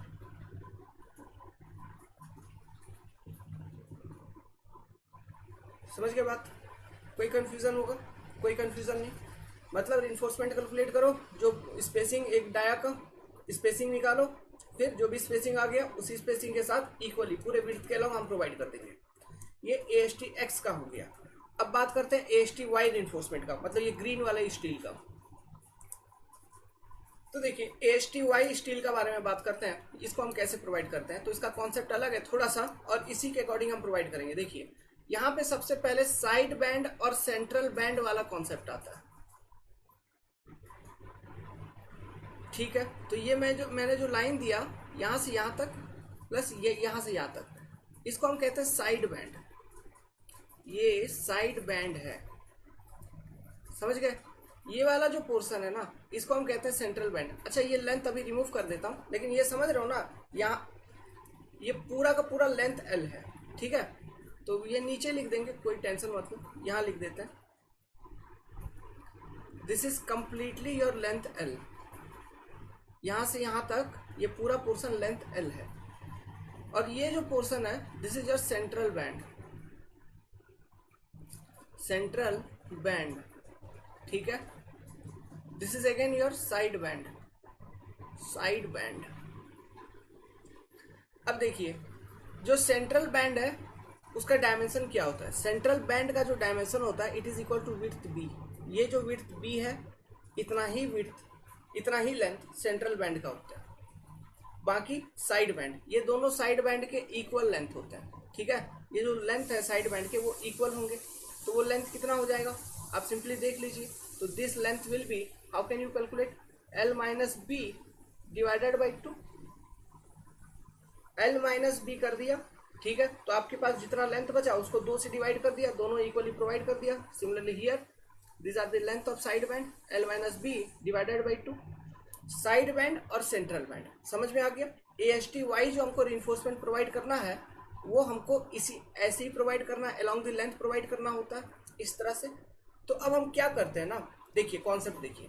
समझ गए बात, कोई कंफ्यूजन होगा, कोई कंफ्यूजन नहीं, मतलब रिइंफोर्समेंट कैलकुलेट करो, जो स्पेसिंग एक डाया का स्पेसिंग निकालो, फिर जो भी स्पेसिंग आ गया उसी स्पेसिंग के साथ इक्वली पूरे विड्थ के अलावा हम प्रोवाइड कर देंगे। ये ASTX का हो गया। अब बात करते हैं ASTY रिइंफोर्समेंट का, मतलब ये ग्रीन वाला स्टील का। तो देखिए ASTY स्टील का बारे में बात करते हैं, इसको हम कैसे प्रोवाइड करते हैं, तो इसका कॉन्सेप्ट अलग है थोड़ा सा, और इसी के अकॉर्डिंग हम प्रोवाइड करेंगे। देखिए यहाँ पे सबसे पहले साइड बैंड और सेंट्रल बैंड वाला कॉन्सेप्ट आता है, ठीक है। तो ये मैंने जो लाइन दिया यहाँ से यहाँ तक प्लस ये यहाँ से यहाँ तक, इसको हम कहते हैं साइड बैंड, ये साइड बैंड है, समझ गए। ये वाला जो पोर्शन है ना, इसको हम कहते हैं सेंट्रल बैंड। अच्छा ये लेंथ अभी रिमूव कर देता हूँ, लेकिन ये समझ रहे हो ना, यहाँ ये पूरा का पूरा लेंथ L है, ठीक है। तो ये नीचे लिख देंगे, कोई टेंशन मत लो, यहाँ लिख देते हैं this is completely your length L, यहाँ से यहाँ तक ये पूरा पोर्शन लेंथ L है, और ये जो पोर्शन है this is your central band, central band, ठीक है। This is again your side band, side band. अब देखिए जो सेंट्रल बैंड है उसका डायमेंशन क्या होता है, सेंट्रल बैंड का जो डायमेंशन होता है it is equal to width B, ये जो विड्थ B है इतना ही विड्थ, इतना ही लेंथ सेंट्रल बैंड का होता है, बाकी साइड बैंड, ये दोनों साइड बैंड के इक्वल लेंथ होते हैं, ठीक है। ये जो लेंथ है साइड बैंड के वो इक्वल होंगे, तो वो लेंथ कितना हो जाएगा आप सिंपली देख लीजिए। तो this length will be, how can you calculate, L minus b divided by 2, L minus b कर दिया, ठीक है। तो आपके पास जितना लेंथ बचा उसको 2 से डिवाइड कर दिया, दोनों इक्वली प्रोवाइड कर दिया। Similarly here this are the length of side band, L minus b divided by 2, side band और सेंट्रल बैंड समझ में आ गया। ASTY जो हमको रिइंफोर्समेंट प्रोवाइड करना है वो हमको इसी ऐसे ही प्रोवाइड करना है, अलोंग द लेंथ प्रोवाइड करना होता है इस तरह से। तो अब हम क्या करते हैं ना, देखिए कॉन्सेप्ट देखिए,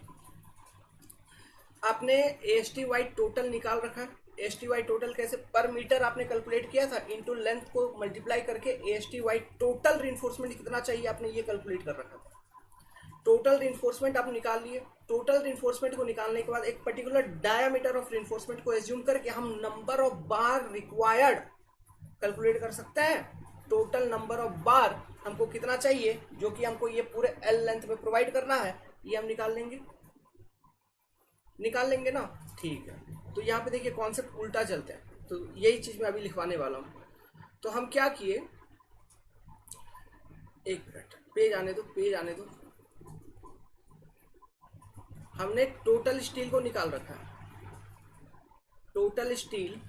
आपने ASTY टोटल निकाल रखा है, ASTY टोटल कैसे, पर मीटर आपने कैलकुलेट किया था, इनटू लेंथ को मल्टीप्लाई करके ASTY टोटल रिइंफोर्समेंट कितना चाहिए आपने ये कैलकुलेट कर रखा था। टोटल रिइंफोर्समेंट आप निकाल लिए, टोटल रिइंफोर्समेंट को निकालने के बाद एक पर्टिकुलर डायमीटर ऑफ रिइंफोर्समेंट को एज्यूम करके हम number of bar required calculate कर सकते हैं। टोटल नंबर ऑफ बार हमको कितना चाहिए जो कि हमको ये पूरे L लेंथ में प्रोवाइड करना है, ये हम निकाल लेंगे, निकाल लेंगे ना, ठीक है। तो यहाँ पे देखिए कॉन्सेप्ट उल्टा चलते हैं, तो यही चीज मैं अभी लिखवाने वाला हूँ। तो हम क्या किए, एक मिनट, पेज आने दो, पेज आने दो, हमने टोटल स्टील को निकाल रखा है, टोटल स्टील,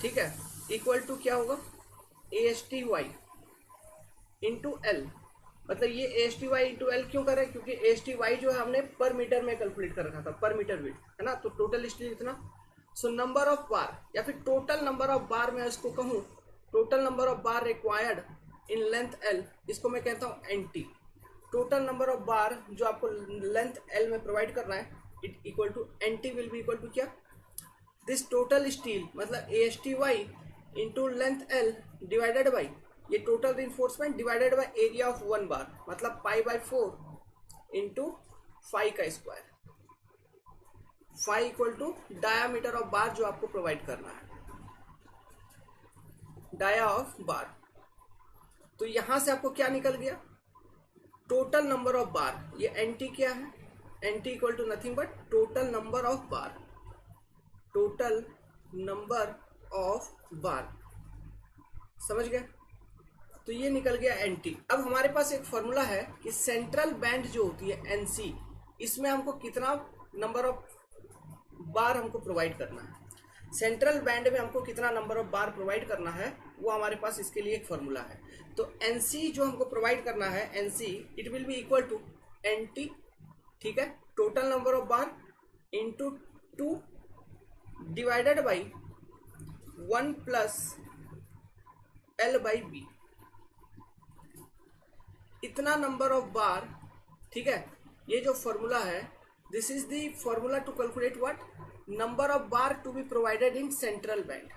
ठीक है, इक्वल टू क्या होगा, a S T Y into l. मतलब ये a S T Y into l क्यों करें, क्योंकि ए एस टी वाई जो है हमने पर मीटर में कैलकुलेट कर रखा था, पर मीटर वेट है ना, तो टोटल स्टील इतना। सो नंबर ऑफ बार या फिर टोटल नंबर ऑफ बार मैं इसको कहूँ, total number of bar required in length L, इसको मैं कहता हूँ N T. Total number of bar जो आपको लेंथ एल में प्रोवाइड करना है, it equal to N T will be equal to क्या, दिस टोटल स्टील मतलब A S T Y into length L divided by ये total reinforcement divided by area of one bar, मतलब pi by 4 into five का square. Five equal to diameter of bar जो आपको provide करना है, dia of बार। तो यहां से आपको क्या निकल गया, टोटल नंबर ऑफ बार, ये एन टी क्या है, n t equal to nothing but total number of bar, total number of bar. समझ गए, तो ये निकल गया एन टी। अब हमारे पास एक फॉर्मूला है कि सेंट्रल बैंड जो होती है एन सी, इसमें हमको कितना नंबर ऑफ बार हमको प्रोवाइड करना है, सेंट्रल बैंड में हमको कितना नंबर ऑफ बार प्रोवाइड करना है, वो हमारे पास इसके लिए एक फॉर्मूला है। तो एन सी जो हमको प्रोवाइड करना है, n c it will be equal to N t, ठीक है, total number of bar into 2 divided by 1 plus l by b, इतना नंबर ऑफ बार। ठीक है, ये जो फॉर्मूला है, this is the formula to calculate what, number of bar to be provided in central band.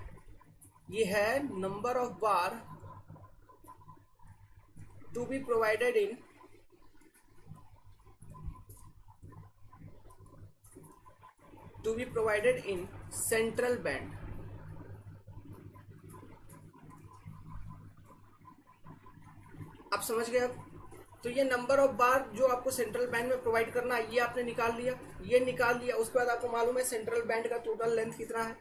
ये है number of bar to be provided in central band. आप समझ गए अब, तो ये नंबर ऑफ बार जो आपको सेंट्रल बैंड में प्रोवाइड करना है, ये आपने निकाल लिया, ये निकाल लिया। उसके बाद आपको मालूम है सेंट्रल बैंड का टोटल लेंथ कितना है,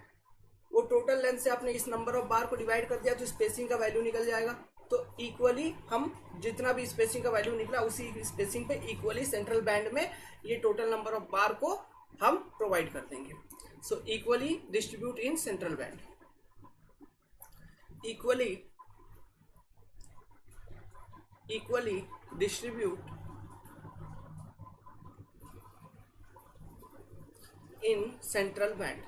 वो टोटल लेंथ से आपने इस नंबर ऑफ बार को डिवाइड कर दिया तो स्पेसिंग का वैल्यू निकल जाएगा। तो इक्वली हम जितना भी स्पेसिंग का वैल्यू निकला उसी स्पेसिंग पे इक्वली सेंट्रल बैंड में ये टोटल नंबर ऑफ बार को हम प्रोवाइड कर देंगे। So equally distribute in central band, equally distribute in central band।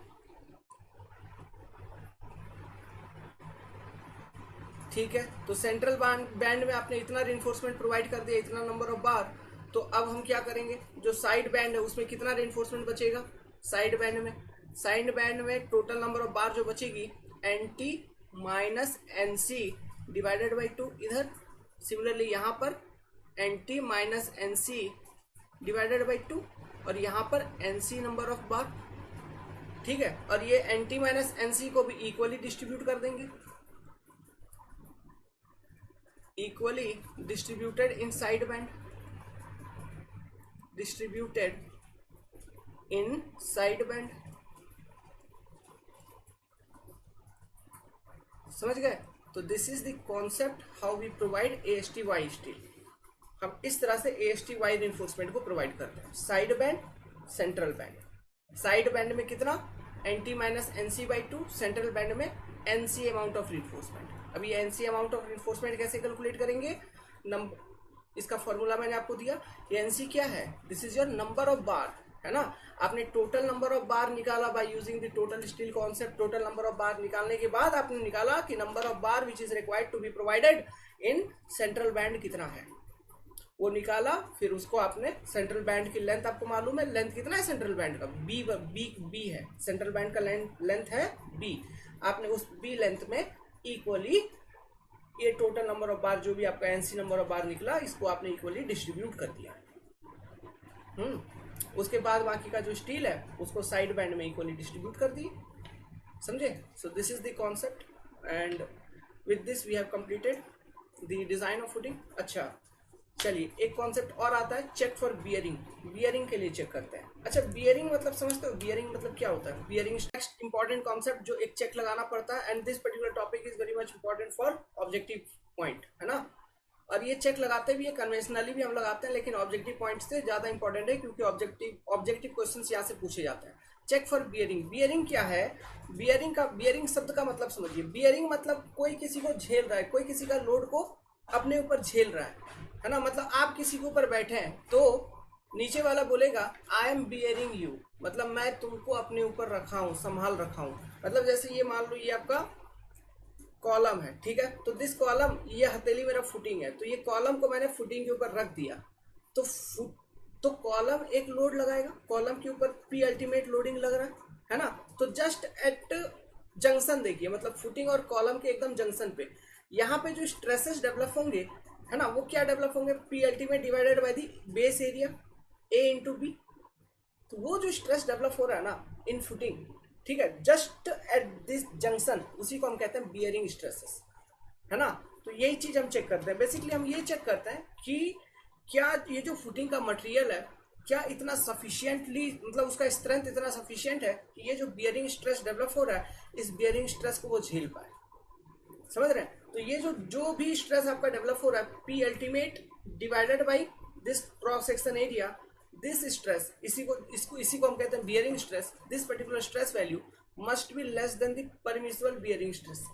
ठीक है, तो सेंट्रल बैंड में आपने इतना रिइंफोर्समेंट प्रोवाइड कर दिया, इतना नंबर ऑफ बार। तो अब हम क्या करेंगे, जो साइड बैंड है उसमें कितना रिइंफोर्समेंट बचेगा, साइड बैंड में टोटल नंबर ऑफ बार जो बचेगी n T minus N c divided by 2 इधर। सिमिलरली यहाँ पर n T minus N c divided by 2 और यहाँ पर n c number of bar. ठीक है, और ये n T minus N c को भी इक्वली डिस्ट्रीब्यूट कर देंगे, equally distributed in side band, distributed in side band. समझ गए, तो this is the concept how we provide A S T Y steel. हम इस तरह से A S T Y reinforcement को प्रोवाइड करते हैं, side band, central band. Side band में कितना, N T minus N C by 2, central band में N C amount of reinforcement. अभी N C amount of reinforcement कैसे कैलकुलेट करेंगे, इसका फॉर्मूला मैंने आपको दिया। ये एन सी क्या है, this is your number of bar, है ना। आपने टोटल नंबर ऑफ बार निकाला by using the total steel concept. Total number of bar निकालने के बाद आपने निकाला कि number of bar which is required to be provided in central band कितना है, वो निकाला। फिर उसको आपने सेंट्रल बैंड की लेंथ आपको मालूम है, लेंथ कितना है सेंट्रल बैंड का, बी है, सेंट्रल बैंड का लेंथ है बी। आपने उस बी लेंथ में इक्वली ये टोटल नंबर ऑफ बार जो भी आपका एनसी नंबर ऑफ बार निकला, इसको आपने इक्वली डिस्ट्रीब्यूट कर दिया। उसके बाद बाकी का जो स्टील है उसको साइड बैंड में इक्वली डिस्ट्रीब्यूट कर दिए। समझे, so this is the concept and with this we have completed the design of footing. अच्छा चलिए, एक कॉन्सेप्ट और आता है, चेक फॉर बियरिंग। बियरिंग के लिए चेक करते हैं। अच्छा, बियरिंग मतलब समझते हो, बियरिंग मतलब क्या होता है। बियरिंग नेक्स्ट इंपॉर्टेंट कॉन्सेप्ट जो एक चेक लगाना पड़ता है, and this particular topic is very much important for objective point, है ना। और ये चेक लगाते भी है, कन्वेंशनली भी हम लगाते हैं, लेकिन ऑब्जेक्टिव पॉइंट से ज्यादा इंपॉर्टेंट है क्योंकि ऑब्जेक्टिव क्वेश्चन यहाँ से पूछे जाते हैं। Check for bearing. बियरिंग क्या है? बियरिंग शब्द का मतलब समझिए। बियरिंग मतलब कोई किसी को झेल रहा है, कोई किसी का लोड को अपने ऊपर झेल रहा है ना। मतलब आप किसी के ऊपर बैठे हैं तो नीचे वाला बोलेगा आई एम बियरिंग यू, मतलब मैं तुमको अपने ऊपर रखा हूँ, संभाल रखा हूँ। मतलब जैसे ये मान लो ये आपका कॉलम है, ठीक है, तो दिस कॉलम, ये हथेली मेरा फुटिंग है, तो ये कॉलम को मैंने फुटिंग के ऊपर रख दिया, तो तो कॉलम एक लोड लगाएगा, कॉलम के ऊपर पी अल्टीमेट लोडिंग लग रहा है ना। तो जस्ट एट जंक्शन देखिए, मतलब फुटिंग और कॉलम के एकदम जंक्शन पे यहाँ पे जो स्ट्रेसेस डेवलप होंगे है ना, वो क्या डेवलप होंगे? P ultimate divided by the base area a into b. तो वो जो स्ट्रेस डेवलप हो रहा है ना इन फुटिंग, ठीक है, जस्ट एट दिस जंक्शन, उसी को हम कहते हैं बियरिंग स्ट्रेसेस, है ना। तो यही चीज हम चेक करते हैं। बेसिकली हम ये चेक करते हैं कि क्या ये जो फुटिंग का मटेरियल है क्या इतना सफिशिएंटली, मतलब उसका स्ट्रेंथ इतना सफिशिएंट है कि ये जो बियरिंग स्ट्रेस डेवलप हो रहा है इस बियरिंग स्ट्रेस को वो झेल पाए। समझ रहे हैं? तो ये जो जो भी स्ट्रेस आपका डेवलप हो रहा है P ultimate divided by this cross section area, this stress, इसी को हम कहते हैं bearing stress. This particular stress value must be less then the permissible bearing stress.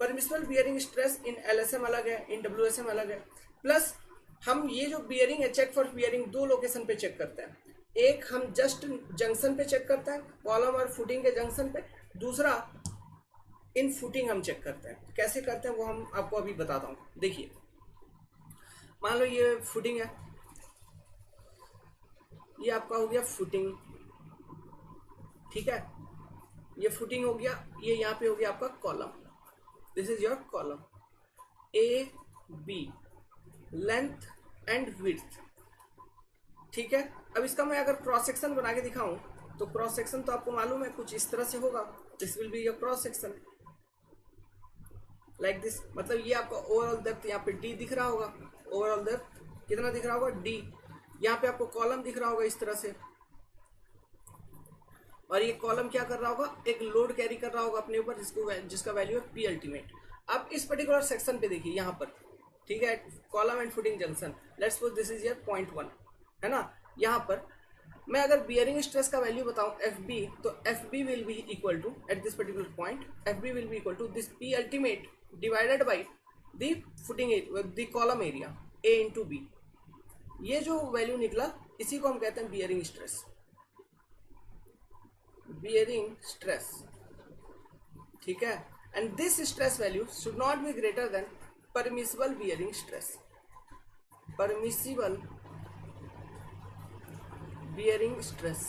Permissible bearing stress in LSM अलग है, इन डब्ल्यूएसएम अलग है। प्लस हम ये जो बियरिंग है, चेक फॉर बियरिंग दो लोकेशन पे चेक करते हैं। एक हम जस्ट जंक्शन पे चेक करते हैं, कॉलम और फुटिंग के जंक्शन पे। दूसरा इन फुटिंग हम चेक करते हैं। कैसे करते हैं वो हम आपको अभी बताता हूँ। देखिए मान लो ये फुटिंग है, ये आपका हो गया फुटिंग, ठीक है, ये फुटिंग हो गया, ये यहाँ पे हो गया आपका column, this is your column a b, length and width, ठीक है। अब इसका मैं अगर क्रॉस सेक्शन बना के दिखाऊं तो क्रॉस सेक्शन तो आपको मालूम है कुछ इस तरह से होगा, this will be your cross section like this. मतलब ये आपका ओवरऑल डेप्थ यहाँ पे डी दिख रहा होगा, ओवरऑल डेप्थ कितना दिख रहा होगा? डी। यहाँ पे आपको कॉलम दिख रहा होगा इस तरह से, और ये कॉलम क्या कर रहा होगा? एक लोड कैरी कर रहा होगा अपने ऊपर, जिसका वैल्यू है पी अल्टीमेट। अब इस पर्टिकुलर सेक्शन पे देखिए यहाँ पर, ठीक है, column and footing junction, let's suppose this is your point 1, है ना। यहाँ पर मैं अगर बियरिंग स्ट्रेस का वैल्यू बताऊं एफ बी, तो f b will be equal to at this particular point, f b will be equal to this p ultimate divided by the footing the column area a into b. ये जो value निकला इसी को हम कहते हैं bearing stress, bearing stress, ठीक है। And this stress value should not be greater than permissible bearing stress, permissible bearing stress.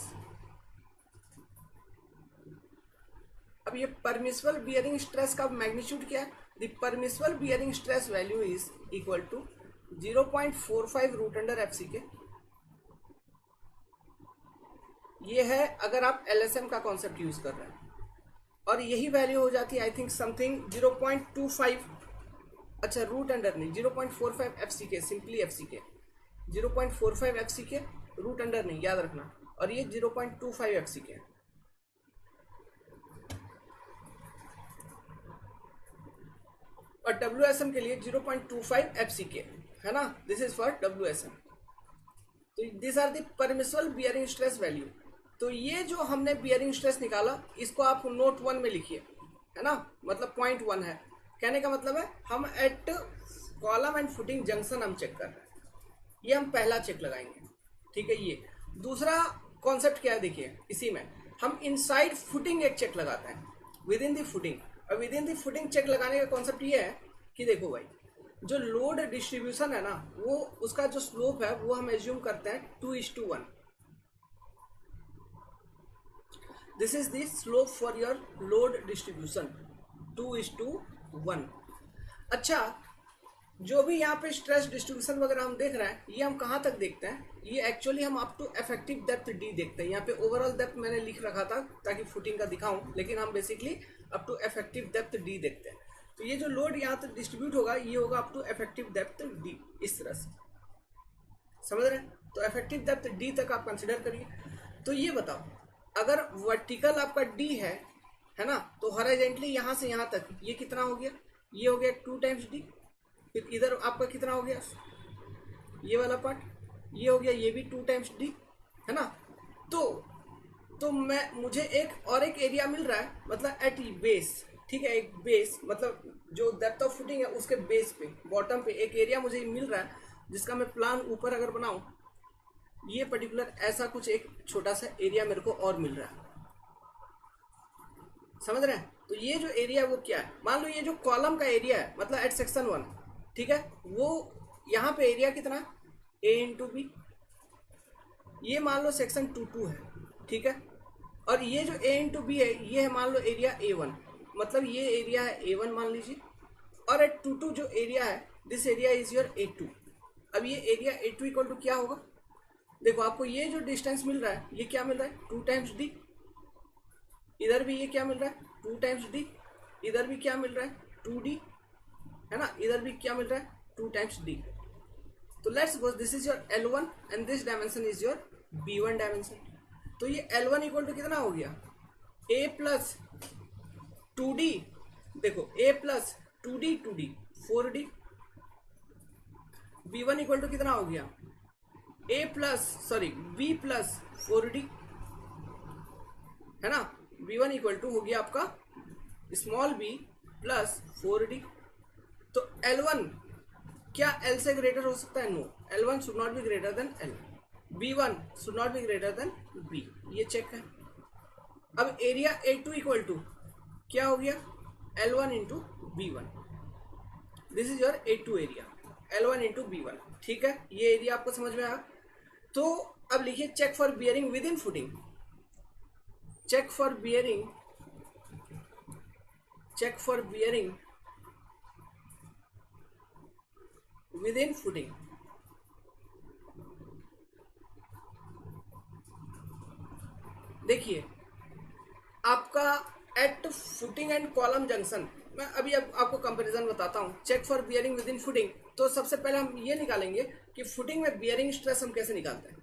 अब ये परमिसिबल बियरिंग स्ट्रेस का मैग्नीट्यूड क्या है? The permissible bearing stress value is equal to 0.45 root under F C k. ये है अगर आप LSM का कॉन्सेप्ट यूज कर रहे हैं, और यही वैल्यू हो जाती है आई थिंक समथिंग 0.25, अच्छा रूट अंडर नहीं, 0.45 एफ सी के, सिंपली एफ सी के, 0.45 एफ सी के, रूट अंडर नहीं, याद रखना। और ये 0.25 एफ सी के, और डब्ल्यू एस एम के लिए 0.25 एफ सी के, है ना। This is for W S M. तो this are the permissible bearing stress value. तो ये जो हमने बियरिंग स्ट्रेस निकाला इसको आप नोट 1 में लिखिए, है ना, मतलब पॉइंट 1 है। कहने का मतलब है हम at column and footing junction हम चेक कर रहे हैं, ये हम पहला चेक लगाएंगे, ठीक है। ये दूसरा कॉन्सेप्ट क्या है देखिए, इसी में हम इनसाइड फुटिंग एक चेक लगाते हैं, विद इन द फुटिंग। और within the footing check लगाने का कॉन्सेप्ट ये है कि देखो भाई, जो लोड डिस्ट्रीब्यूशन है ना, वो उसका जो स्लोप है वो हम एज्यूम करते हैं 2:1। This is the slope for your load distribution, 2:1। अच्छा, जो भी यहाँ पे स्ट्रेस डिस्ट्रीब्यूशन वगैरह हम देख रहे हैं, ये हम कहाँ तक देखते हैं? ये एक्चुअली हम up to effective depth d देखते हैं। यहाँ पे ओवरऑल डेप्थ मैंने लिख रखा था ताकि फुटिंग का दिखाऊं, लेकिन हम basically up to effective depth d देखते हैं। तो ये जो लोड यहाँ तक डिस्ट्रीब्यूट होगा ये होगा up to effective depth d, इस तरह से, समझ रहे हैं? तो इफेक्टिव डेप्थ डी तक आप कंसिडर करिए। तो ये बताओ, अगर वर्टिकल आपका डी है ना, तो हॉरिजॉन्टली यहाँ से यहाँ तक ये कितना हो गया? ये हो गया 2 टाइम्स डी। फिर इधर आपका कितना हो गया? ये वाला पार्ट ये हो गया, ये भी 2 टाइम्स डी, है ना। तो तो मुझे एक एरिया मिल रहा है, मतलब एट बेस, ठीक है, एक बेस मतलब जो डेप्थ ऑफ फुटिंग है उसके बेस पे बॉटम पे एक एरिया मुझे मिल रहा है, जिसका मैं प्लान ऊपर अगर बनाऊं, ये पर्टिकुलर ऐसा कुछ एक छोटा सा एरिया मेरे को और मिल रहा है। समझ रहे हैं? तो ये जो एरिया वो क्या है, मान लो ये जो कॉलम का एरिया है मतलब एट सेक्शन 1, ठीक है, वो यहाँ पे एरिया कितना, ए इंटू बी, ये मान लो सेक्शन 2 है, ठीक है, और ये जो ए इंटू बी है ये है मान लो एरिया A1, मतलब ये एरिया है A1 मान लीजिए, और एट 2 जो एरिया है this area is your A2। अब ये एरिया A2 इक्वल टू क्या होगा, देखो आपको ये जो डिस्टेंस मिल रहा है ये क्या मिल रहा है 2 टाइम्स डी, इधर भी ये क्या मिल रहा है 2 टाइम्स डी, इधर भी क्या मिल रहा है 2D, है ना, इधर भी क्या मिल रहा है 2 टाइम्स डी। तो let's suppose this is your L1 and this dimension is your B1 dimension. तो ये L1 इक्वल टू कितना हो गया, A प्लस 2D, देखो A plus 2D 4D, B1 equal to कितना हो गया B प्लस 4D, है ना, B1 इक्वल टू हो गया आपका स्मॉल b प्लस 4D। तो L1 क्या L से ग्रेटर हो सकता है, no, L1 should not be greater than L, B1 should not be greater than B, ये चेक है। अब एरिया A2 इक्वल टू क्या हो गया L1 into B1, this is your A2 area, L1 into B1, ठीक है, ये area आपको समझ में आया। तो अब लिखिए check for bearing within footing, check for bearing within footing. देखिए आपका at footing and column junction, मैं अभी अब आपको कंपैरिजन बताता हूँ। Check for bearing within footing, तो सबसे पहले हम ये निकालेंगे कि फुटिंग में बियरिंग स्ट्रेस हम कैसे निकालते हैं।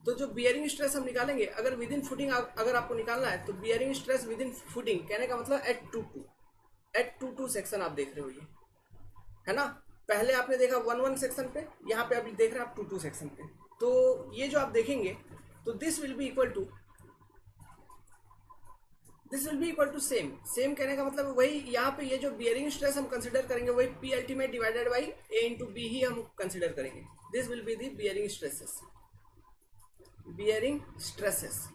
तो जो बियरिंग स्ट्रेस हम निकालेंगे, अगर विद इन फुटिंग अगर आपको निकालना है तो bearing stress within footing कहने का मतलब एट टू सेक्शन आप देख रहे हो ये, है ना, पहले आपने देखा 1 सेक्शन पे, यहाँ पे अभी देख रहे हैं आप 2 सेक्शन पे। तो ये जो आप देखेंगे तो this will be equal to same कहने का मतलब वही, यहाँ पे ये जो बियरिंग स्ट्रेस हम कंसिडर करेंगे वही P ultimate divided by A into B ही हम कंसिडर करेंगे। This will be the bearing stresses,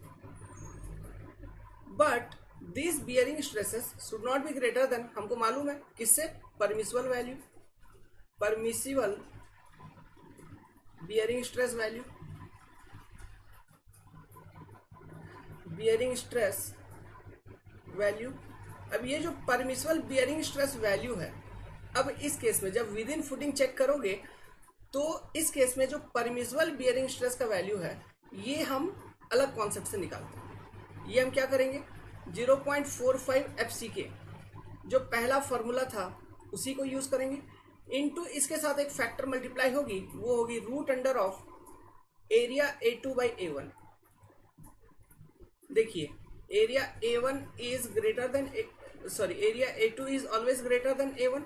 but this bearing stresses should not be greater than, हमको मालूम है किससे, परमिसिबल बियरिंग स्ट्रेस वैल्यू। अब ये जो परमिसिबल बियरिंग स्ट्रेस वैल्यू है, अब इस केस में जब विद इन फुटिंग चेक करोगे तो इस केस में जो परमिसिबल बियरिंग स्ट्रेस का वैल्यू है ये हम अलग कॉन्सेप्ट से निकालते हैं। ये हम क्या करेंगे 0.45 FCK जो पहला फॉर्मूला था उसी को यूज करेंगे, इनटू इसके साथ एक फैक्टर मल्टीप्लाई होगी, वो होगी root under of area A2 by A1। देखिए area A1 is greater than area A2 is always greater than A1,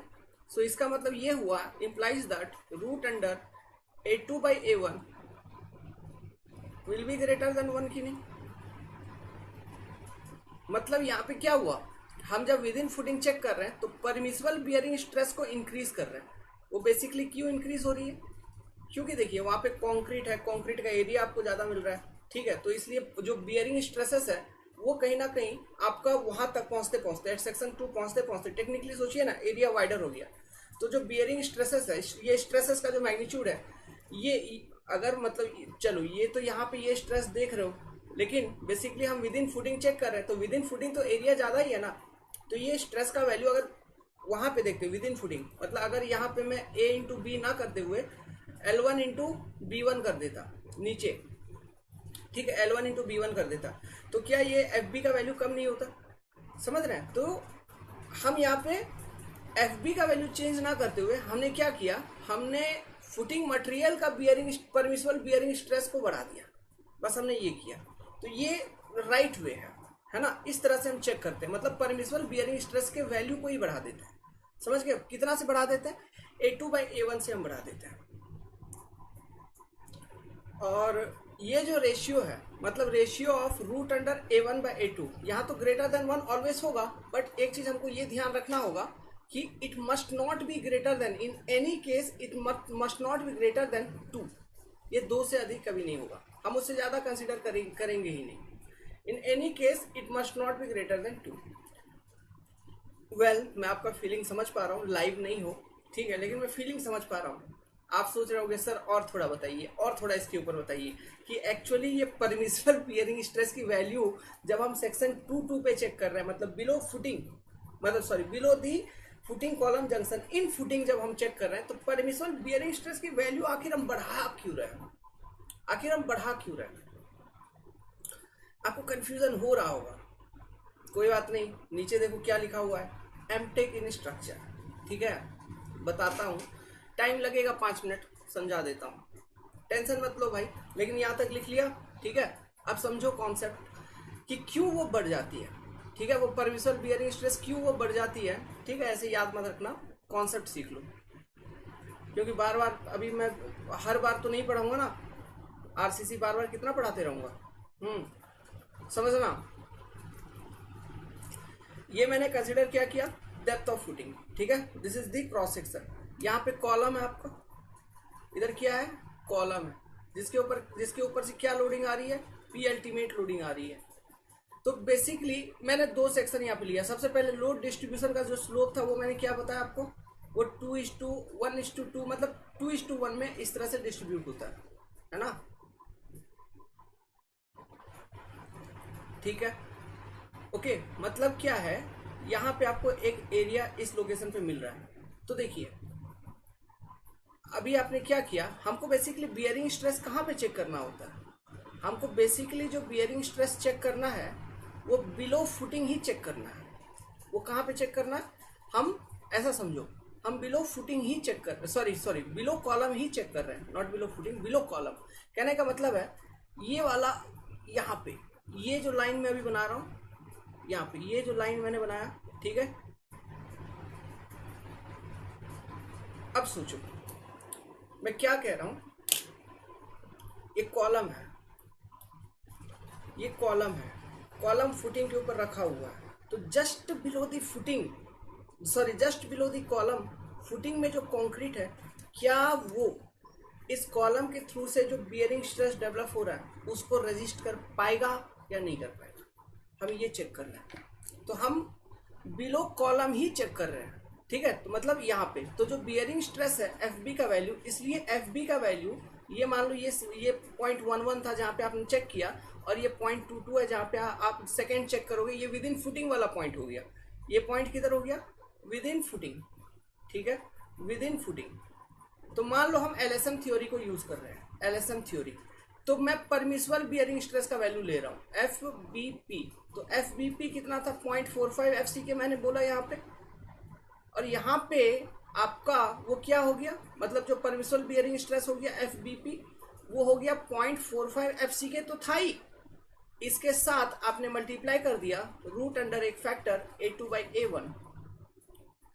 so इसका मतलब ये हुआ implies that root under A2 by A1 will be greater than 1 की नहीं। मतलब यहाँ पे क्या हुआ, हम जब विद इन फुटिंग चेक कर रहे हैं तो परमिसिबल बियरिंग स्ट्रेस को इंक्रीज कर रहे हैं। वो बेसिकली क्यों इंक्रीज हो रही है, क्योंकि देखिए वहाँ पे कंक्रीट है, कंक्रीट का एरिया आपको ज़्यादा मिल रहा है, ठीक है, तो इसलिए जो बियरिंग स्ट्रेसेस है वो कहीं ना कहीं आपका वहाँ तक पहुँचते सेक्शन 2 पहुँचते टेक्निकली सोचिए ना एरिया वाइडर हो गया। तो जो बियरिंग स्ट्रेसेस है, ये स्ट्रेसेस का जो मैग्नीट्यूड है, ये अगर मतलब चलो ये तो यहाँ पे ये स्ट्रेस देख रहे हो, लेकिन बेसिकली हम विद इन फुटिंग चेक कर रहे हैं तो विद इन फुटिंग तो एरिया ज़्यादा ही है ना, तो ये स्ट्रेस का वैल्यू अगर वहाँ पे देखते विद इन फुटिंग, मतलब अगर यहाँ पे मैं A इंटू बी ना करते हुए L1 इंटू B1 कर देता नीचे, ठीक है, L1 इंटू B1 कर देता, तो क्या ये FB का वैल्यू कम नहीं होता, समझ रहे हैं। तो हम यहाँ पे FB का वैल्यू चेंज ना करते हुए हमने क्या किया, हमने फुटिंग मटेरियल का परमिसिबल बियरिंग स्ट्रेस को बढ़ा दिया, बस हमने ये किया। तो ये राइट वे है ना, इस तरह से हम चेक करते हैं, मतलब परमिसिबल बियरिंग स्ट्रेस के वैल्यू को ही बढ़ा देते हैं। समझ गए, कितना से बढ़ा देते हैं, A2 बाई A1 से हम बढ़ा देते हैं। और ये जो रेशियो है मतलब ratio of root under A1 by A2, यहाँ तो ग्रेटर देन 1 ऑलवेज होगा, बट एक चीज हमको ये ध्यान रखना होगा कि it must not be greater than, in any case it must not be greater than 2। ये 2 से अधिक कभी नहीं होगा, हम उससे ज्यादा कंसिडर करेंगे ही नहीं। इन any case it must not be greater than 2। Well, मैं आपका फीलिंग समझ पा रहा हूँ, लाइव नहीं हो ठीक है, लेकिन मैं फीलिंग समझ पा रहा हूँ। आप सोच रहे होंगे सर और थोड़ा बताइए, और थोड़ा इसके ऊपर बताइए कि एक्चुअली ये परमिसिबल बियरिंग स्ट्रेस की वैल्यू जब हम सेक्शन 2.2 पे चेक कर रहे हैं, मतलब बिलो फुटिंग, मतलब sorry below the footing column junction in footing जब हम चेक कर रहे हैं, तो परमिसिबल बियरिंग स्ट्रेस की वैल्यू आखिर हम बढ़ा क्यों रहे हैं, आखिर हम बढ़ा क्यों रहे हैं? आपको कंफ्यूजन हो रहा होगा, कोई बात नहीं, नीचे देखो क्या लिखा हुआ है, एमटेक इन स्ट्रक्चर। ठीक है, बताता हूँ, टाइम लगेगा 5 मिनट, समझा देता हूँ, टेंशन मत लो भाई, लेकिन यहाँ तक लिख लिया। ठीक है, अब समझो कॉन्सेप्ट कि क्यों वो बढ़ जाती है। ठीक है, वो परमिसिबल बियरिंग स्ट्रेस क्यों वो बढ़ जाती है। ठीक है, ऐसे याद मत रखना, कॉन्सेप्ट सीख लो, क्योंकि बार बार अभी मैं हर बार तो नहीं पढ़ाऊंगा ना, आरसीसी बार बार कितना पढ़ाते रहूंगा। समझना, ये मैंने कंसिडर क्या किया, डेप्थ ऑफ फुटिंग। ठीक है, this is the cross section, यहाँ पे कॉलम है आपका, इधर क्या है, कॉलम है, जिसके ऊपर से क्या लोडिंग आ रही है, पी अल्टीमेट लोडिंग आ रही है। तो बेसिकली मैंने 2 सेक्शन यहाँ पे लिया। सबसे पहले लोड डिस्ट्रीब्यूशन का जो स्लोप था वो मैंने क्या बताया आपको, वो 2:1:2 मतलब 2:1 में इस तरह से डिस्ट्रीब्यूट होता है ना। ठीक है, ओके, मतलब क्या है, यहाँ पे आपको एक एरिया इस लोकेशन पे मिल रहा है। तो देखिए अभी आपने क्या किया, हमको बेसिकली बियरिंग स्ट्रेस कहाँ पे चेक करना होता है, हमको बेसिकली जो बियरिंग स्ट्रेस चेक करना है वो बिलो फुटिंग ही चेक करना है। वो कहाँ पे चेक करना है, हम ऐसा समझो, हम बिलो फुटिंग ही चेक कर, सॉरी बिलो कॉलम ही चेक कर रहे हैं, not below footing, below column. कहने का मतलब है ये वाला, यहाँ पे ये जो लाइन मैं अभी बना रहा हूँ, यहाँ पे ये जो लाइन मैंने बनाया, ठीक है, अब सोचो मैं क्या कह रहा हूँ, ये कॉलम है, ये कॉलम है, कॉलम फुटिंग के ऊपर रखा हुआ है, तो just below the footing, sorry just below the column, footing में जो कंक्रीट है, क्या वो इस कॉलम के थ्रू से जो बियरिंग स्ट्रेस डेवलप हो रहा है उसको रेजिस्ट कर पाएगा या नहीं कर पाएगा, हमें ये चेक करना है। तो हम बिलो कॉलम ही चेक कर रहे हैं। ठीक है, तो मतलब यहाँ पे तो जो बियरिंग स्ट्रेस है एफ बी का वैल्यू, इसलिए एफ बी का वैल्यू, ये मान लो ये 0.11 था जहाँ पे आपने चेक किया, और ये 0.22 है जहाँ पे आप सेकेंड चेक करोगे, ये विद इन फुटिंग वाला पॉइंट हो गया। ये पॉइंट किधर हो गया, विद इन फुटिंग। ठीक है, विद इन फुटिंग। तो मान लो हम एलएसएम थ्योरी को यूज कर रहे हैं, एलएसएम थ्योरी, तो मैं परमिसिबल बियरिंग स्ट्रेस का वैल्यू ले रहा हूँ एफ बी पी। तो एफ बी पी कितना था, 0.45 एफ सी के मैंने बोला यहाँ पे, और यहाँ पे आपका वो क्या हो गया, मतलब जो परमिसिबल बियरिंग स्ट्रेस हो गया एफ बी पी, वो हो गया 0.45 एफ सी के, तो था ही, इसके साथ आपने मल्टीप्लाई कर दिया रूट अंडर एक factor A2/A1,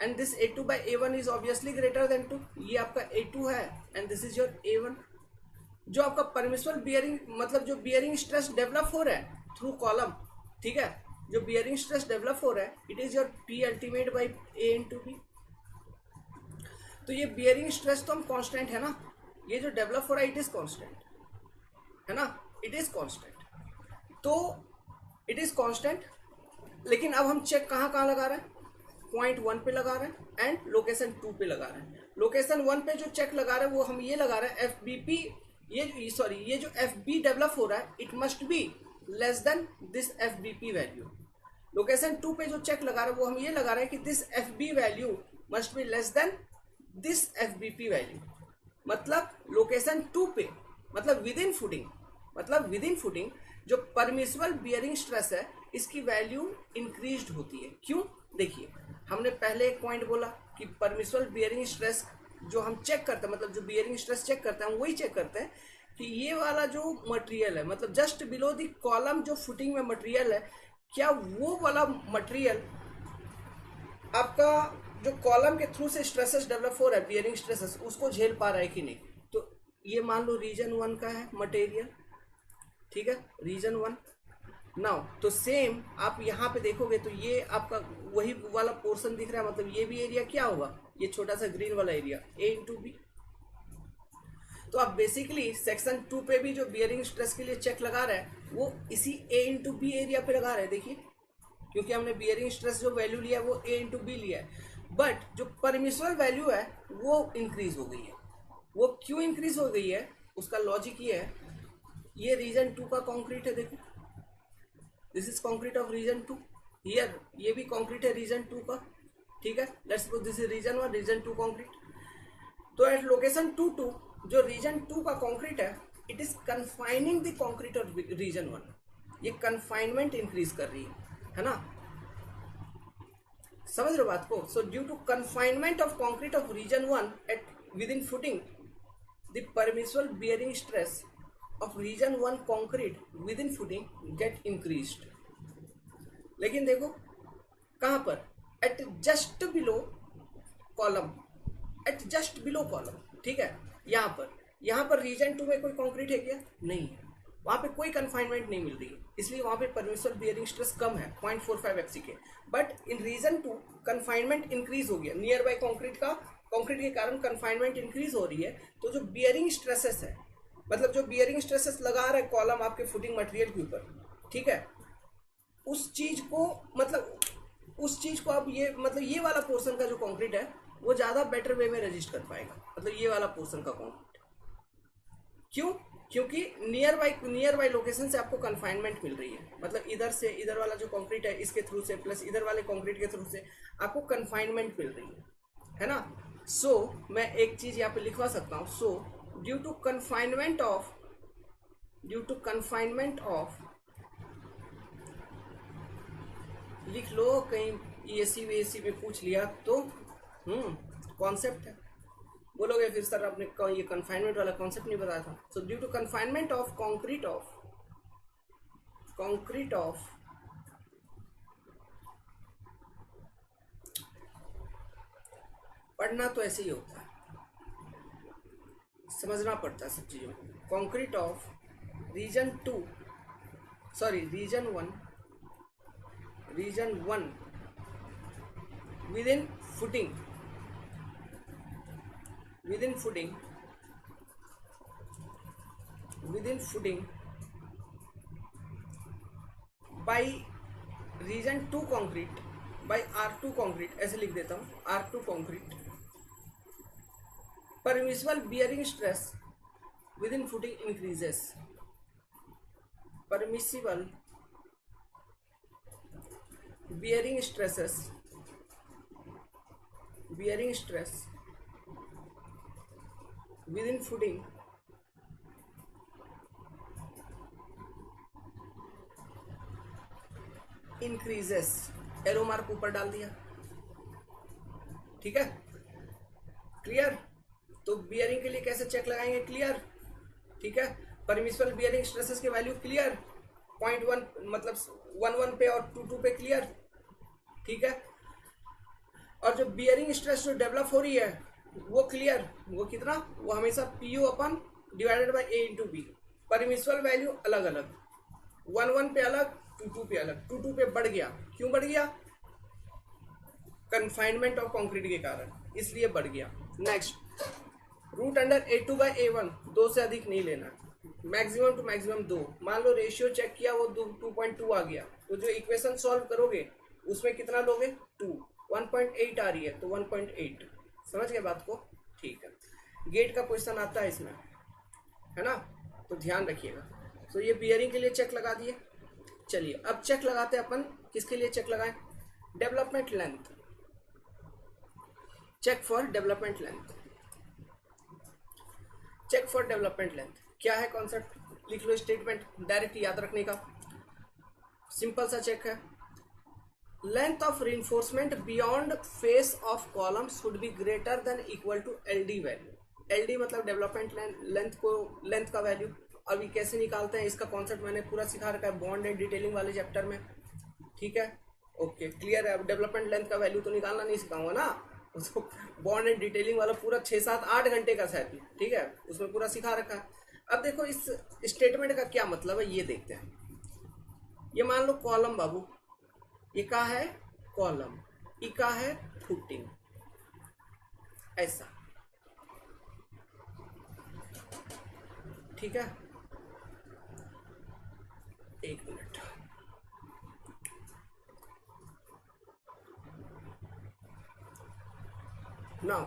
and this A2/A1 is obviously greater than 2, ये आपका A2 है and this is your A1। जो आपका परमिसिबल बियरिंग, मतलब जो बियरिंग स्ट्रेस डेवलप हो रहा है थ्रू कॉलम, ठीक है, जो बियरिंग स्ट्रेस डेवलप हो रहा है, it is your P ultimate by A into B। तो ये बियरिंग स्ट्रेस तो हम कांस्टेंट है ना, ये जो डेवलप हो रहा है इट इज कांस्टेंट है ना, इट इज कांस्टेंट, तो इट इज कांस्टेंट। लेकिन अब हम चेक कहाँ कहाँ लगा रहे हैं, 0.1 पे लगा रहे हैं एंड लोकेशन 2 पे लगा रहे हैं। लोकेशन 1 पे जो चेक लगा रहे हैं वो हम ये लगा रहे हैं एफ बी पी, ये सॉरी ये जो एफ बी डेवलप हो रहा है it must be less than this F B P value. Location 2 पे जो चेक लगा रहे हैं वो हम ये लगा रहे हैं कि this F B value must be less than this F B P value. मतलब लोकेशन 2 पे, मतलब विद इन फुटिंग, मतलब विद इन फुटिंग जो परमिसिबल बियरिंग स्ट्रेस है इसकी वैल्यू इंक्रीज्ड होती है। क्यों, देखिए हमने पहले एक पॉइंट बोला कि परमिसिबल बियरिंग स्ट्रेस जो हम चेक करते हैं, मतलब जो बियरिंग स्ट्रेस चेक करते हैं हम वही चेक करते हैं कि ये वाला जो मटेरियल है, मतलब जस्ट बिलो द कॉलम जो फुटिंग में मटेरियल है, क्या वो वाला मटेरियल आपका जो कॉलम के थ्रू से स्ट्रेसेस डेवलप हो रहा है, बियरिंग स्ट्रेसेस, उसको झेल पा रहा है कि नहीं। तो ये मान लो रीजन 1 का है मटेरियल, ठीक है, रीजन 1। नाउ तो सेम आप यहाँ पे देखोगे तो ये आपका वही वाला पोर्शन दिख रहा है, मतलब ये भी एरिया क्या होगा, ये छोटा सा ग्रीन वाला एरिया ए इंटू बी। तो आप बेसिकली सेक्शन 2 पे भी जो बियरिंग स्ट्रेस के लिए चेक लगा रहा है वो इसी ए इंटू बी एरिया पे लगा रहा है, देखिए, क्योंकि हमने बियरिंग स्ट्रेस जो वैल्यू लिया है वो ए इंटू बी लिया है, बट जो परमिसिबल वैल्यू है वो इंक्रीज हो गई है। वो क्यों इंक्रीज हो गई है, उसका लॉजिक ये है, ये रीजन 2 का कॉन्क्रीट है, देखो this is concrete of region 2, here ये भी कॉन्क्रीट है रीजन 2 का, ठीक है। Let's suppose this is region 1, region 2 concrete. तो एट लोकेशन 2 जो रीजन 2 का कॉन्क्रीट है, it is confining the concrete of region 1, ये कन्फाइनमेंट इंक्रीज कर रही है ना, समझ रहे हो बात को। So due to confinement of concrete of region 1 at within footing, the permissible bearing stress of region 1 concrete within footing get increased. लेकिन देखो कहां पर, at just below column, at just below column, ठीक है। यहाँ पर reason 2 में कोई कंक्रीट है क्या, नहीं है, वहां पे कोई कन्फाइनमेंट नहीं मिल रही है, इसलिए वहां पे परमिसिबल बियरिंग स्ट्रेस कम है 0.45 FCK। But in region 2 confinement increase हो गया, नियर बाय कंक्रीट के कारण कन्फाइनमेंट इंक्रीज हो रही है। तो जो बियरिंग स्ट्रेसेस है, मतलब जो बियरिंग स्ट्रेसेस लगा रहा है कॉलम आपके फुटिंग मटेरियल के ऊपर, ठीक है, उस चीज को अब ये मतलब ये वाला पोर्शन का जो कंक्रीट है वो ज्यादा बेटर वे में रजिस्ट कर पाएगा, मतलब ये वाला पोर्शन का कंक्रीट। क्यों, क्योंकि नियर बाय लोकेशन से आपको कन्फाइनमेंट मिल रही है, मतलब इधर से इधर वाला जो कंक्रीट है इसके थ्रू से प्लस इधर वाले कंक्रीट के थ्रू से आपको कन्फाइनमेंट मिल रही है ना। सो मैं एक चीज यहाँ पे लिखवा सकता हूँ, so due to confinement of लिख लो, कहीं एसी में पूछ लिया तो कॉन्सेप्ट है, बोलोगे फिर सर आपने ये कन्फाइनमेंट वाला कॉन्सेप्ट नहीं बताया था। So due to confinement of concrete of पढ़ना तो ऐसे ही होता है, समझना पड़ता है सब चीजों को। Concrete of region 1 within footing by region 2 concrete by R2 concrete, ऐसे लिख देता हूँ, R2 concrete, permissible bearing stress within footing increases, permissible bearing stress within footing increases, arrow mark ऊपर डाल दिया, ठीक है, क्लियर। तो बियरिंग के लिए कैसे चेक लगाएंगे, क्लियर, ठीक है। परमिसिबल बियरिंग स्ट्रेसेस के वैल्यू क्लियर, 0.1 मतलब 1 पे और 2 पे क्लियर, ठीक है। और जो बियरिंग स्ट्रेस जो डेवलप हो रही है वो क्लियर, वो कितना, वो हमेशा PU अपन divided by A into B, permissible value अलग अलग, 1 पे अलग, 2 पे अलग, 2 पे बढ़ गया, क्यों बढ़ गया, कन्फाइनमेंट ऑफ कंक्रीट के कारण, इसलिए बढ़ गया। Next, root under A2 bye A1, 2 से अधिक नहीं लेना, मैक्सिमम टू मैक्सिमम 2। मान लो रेशियो चेक किया वो 2.2 आ गया, तो जो इक्वेशन सॉल्व करोगे उसमें कितना लोगे, 2, 1.8 आ रही है तो 1.8, समझ गए बात को, ठीक है। गेट का क्वेश्चन आता है इसमें, है ना, तो ध्यान रखिएगा। तो ये बियरिंग के लिए चेक लगा दिए। चलिए अब चेक लगाते हैं अपन, किसके लिए चेक लगाएं, development length, check for development length क्या है कॉन्सेप्ट, लिख लो, स्टेटमेंट डायरेक्ट याद रखने का, सिंपल सा चेक है। Length of reinforcement beyond face of column should be greater than equal to LD value. LD मतलब डेवलपमेंट लेंथ का वैल्यू। अभी कैसे निकालते हैं इसका कॉन्सेप्ट मैंने पूरा सिखा रखा है बॉन्ड एंड डिटेलिंग वाले चैप्टर में, ठीक है, ओके, क्लियर है। अब डेवलपमेंट लेंथ का वैल्यू तो निकालना नहीं सिखाऊंगा ना, उसको बॉन्ड एंड डिटेलिंग वाला पूरा 6, 7, 8 घंटे का शायद, ठीक है, उसमें पूरा सिखा रखा है। अब देखो इस स्टेटमेंट का क्या मतलब है ये देखते हैं। ये मान लो कॉलम बाबू, ये का है कॉलम, ई का है फुटिंग, ऐसा, ठीक है। एक minute, now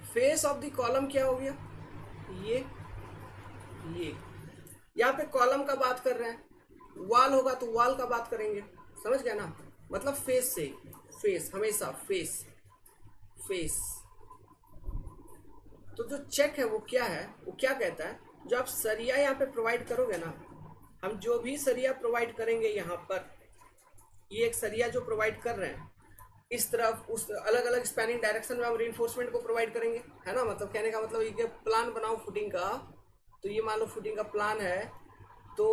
face of the column क्या हो गया, ये यहाँ पे कॉलम का बात कर रहे हैं, वॉल होगा तो वॉल का बात करेंगे, समझ गया ना। मतलब फेस से, फेस हमेशा फेस, फेस। तो जो चेक है वो क्या है, वो क्या कहता है, जो आप सरिया यहाँ पे प्रोवाइड करोगे ना, हम जो भी सरिया प्रोवाइड करेंगे यहाँ पर, ये एक सरिया जो प्रोवाइड कर रहे हैं, इस तरफ उस अलग अलग स्पैनिंग डायरेक्शन में हम रीइंफोर्समेंट को प्रोवाइड करेंगे, है ना। मतलब कहने का मतलब ये प्लान बनाओ फुटिंग का, तो ये मान लो फुटिंग का प्लान है, तो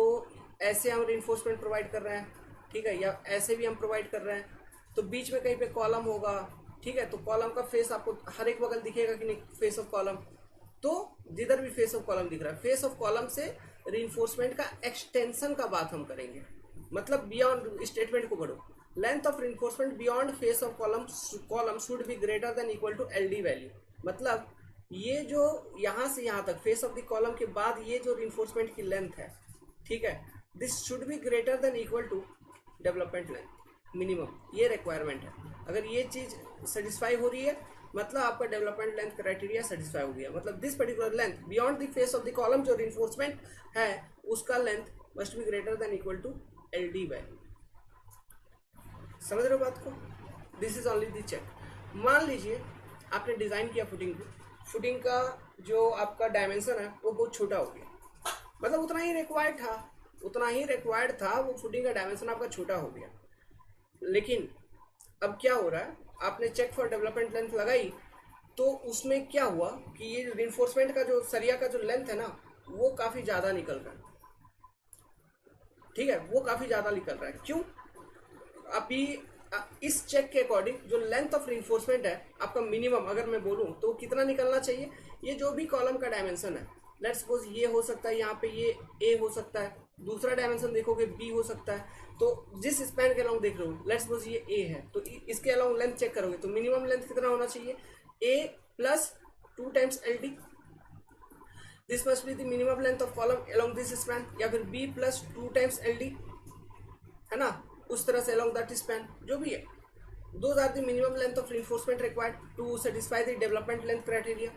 ऐसे हम रीइंफोर्समेंट प्रोवाइड कर रहे हैं, ठीक है, या ऐसे भी हम प्रोवाइड कर रहे हैं, तो बीच में कहीं पे कॉलम होगा, ठीक है, तो कॉलम का फेस आपको हर एक बगल दिखेगा कि नहीं, फेस ऑफ कॉलम, तो जिधर भी फेस ऑफ कॉलम दिख रहा है, फेस ऑफ कॉलम से रीइंफोर्समेंट का एक्सटेंशन का बात हम करेंगे। मतलब बियॉन्ड स्टेटमेंट को बढ़ो, length of reinforcement beyond face of column should be greater than equal to L D value. मतलब ये जो यहाँ से यहाँ तक फेस ऑफ द कॉलम के बाद ये जो रीइंफोर्समेंट की लेंथ है, ठीक है, this should be greater than equal to development length minimum, ये रिक्वायरमेंट है। अगर ये चीज सेटिस्फाई हो रही है मतलब आपका डेवलपमेंट लेंथ क्राइटेरिया सेटिस्फाई हो गया। मतलब this particular length beyond the face of the column, जो रीइंफोर्समेंट है उसका length must be greater than equal to L D value. समझ रहे हो बात को, this is only the check. मान लीजिए आपने डिजाइन किया फुटिंग को, फुटिंग का जो आपका डायमेंशन है वो बहुत छोटा हो गया, मतलब उतना ही रिक्वायर्ड था, उतना ही रिक्वायर्ड था, वो फुटिंग का डायमेंशन आपका छोटा हो गया। लेकिन अब क्या हो रहा है, आपने चेक फॉर डेवलपमेंट लेंथ लगाई, तो उसमें क्या हुआ कि ये रिइंफोर्समेंट का जो सरिया का जो लेंथ है ना, वो काफी ज्यादा निकल रहा है, ठीक है, वो काफी ज्यादा निकल रहा है। क्यों, अभी इस चेक के अकॉर्डिंग जो लेंथ ऑफ रिइंफोर्समेंट है आपका मिनिमम, अगर मैं बोलूं तो कितना निकलना चाहिए, ये जो भी कॉलम का डायमेंशन है, लेट्स सपोज ये हो सकता है, यहाँ पे ये ए हो सकता है, दूसरा डायमेंशन देखोगे बी हो सकता है, तो जिस स्पैन के अलाउंग देख रहे हो, लेट्स सपोज ये ए है, तो इसके अलाउंग लेंथ चेक करोगे तो मिनिमम लेंथ कितना होना चाहिए, A plus 2 times L D, this must be the minimum length of column along this span, या फिर B plus 2 times L D, है ना, उस तरह से अलोंग दैट स्पैन जो भी है, those are the minimum length of reinforcement required to satisfy the development length criteria.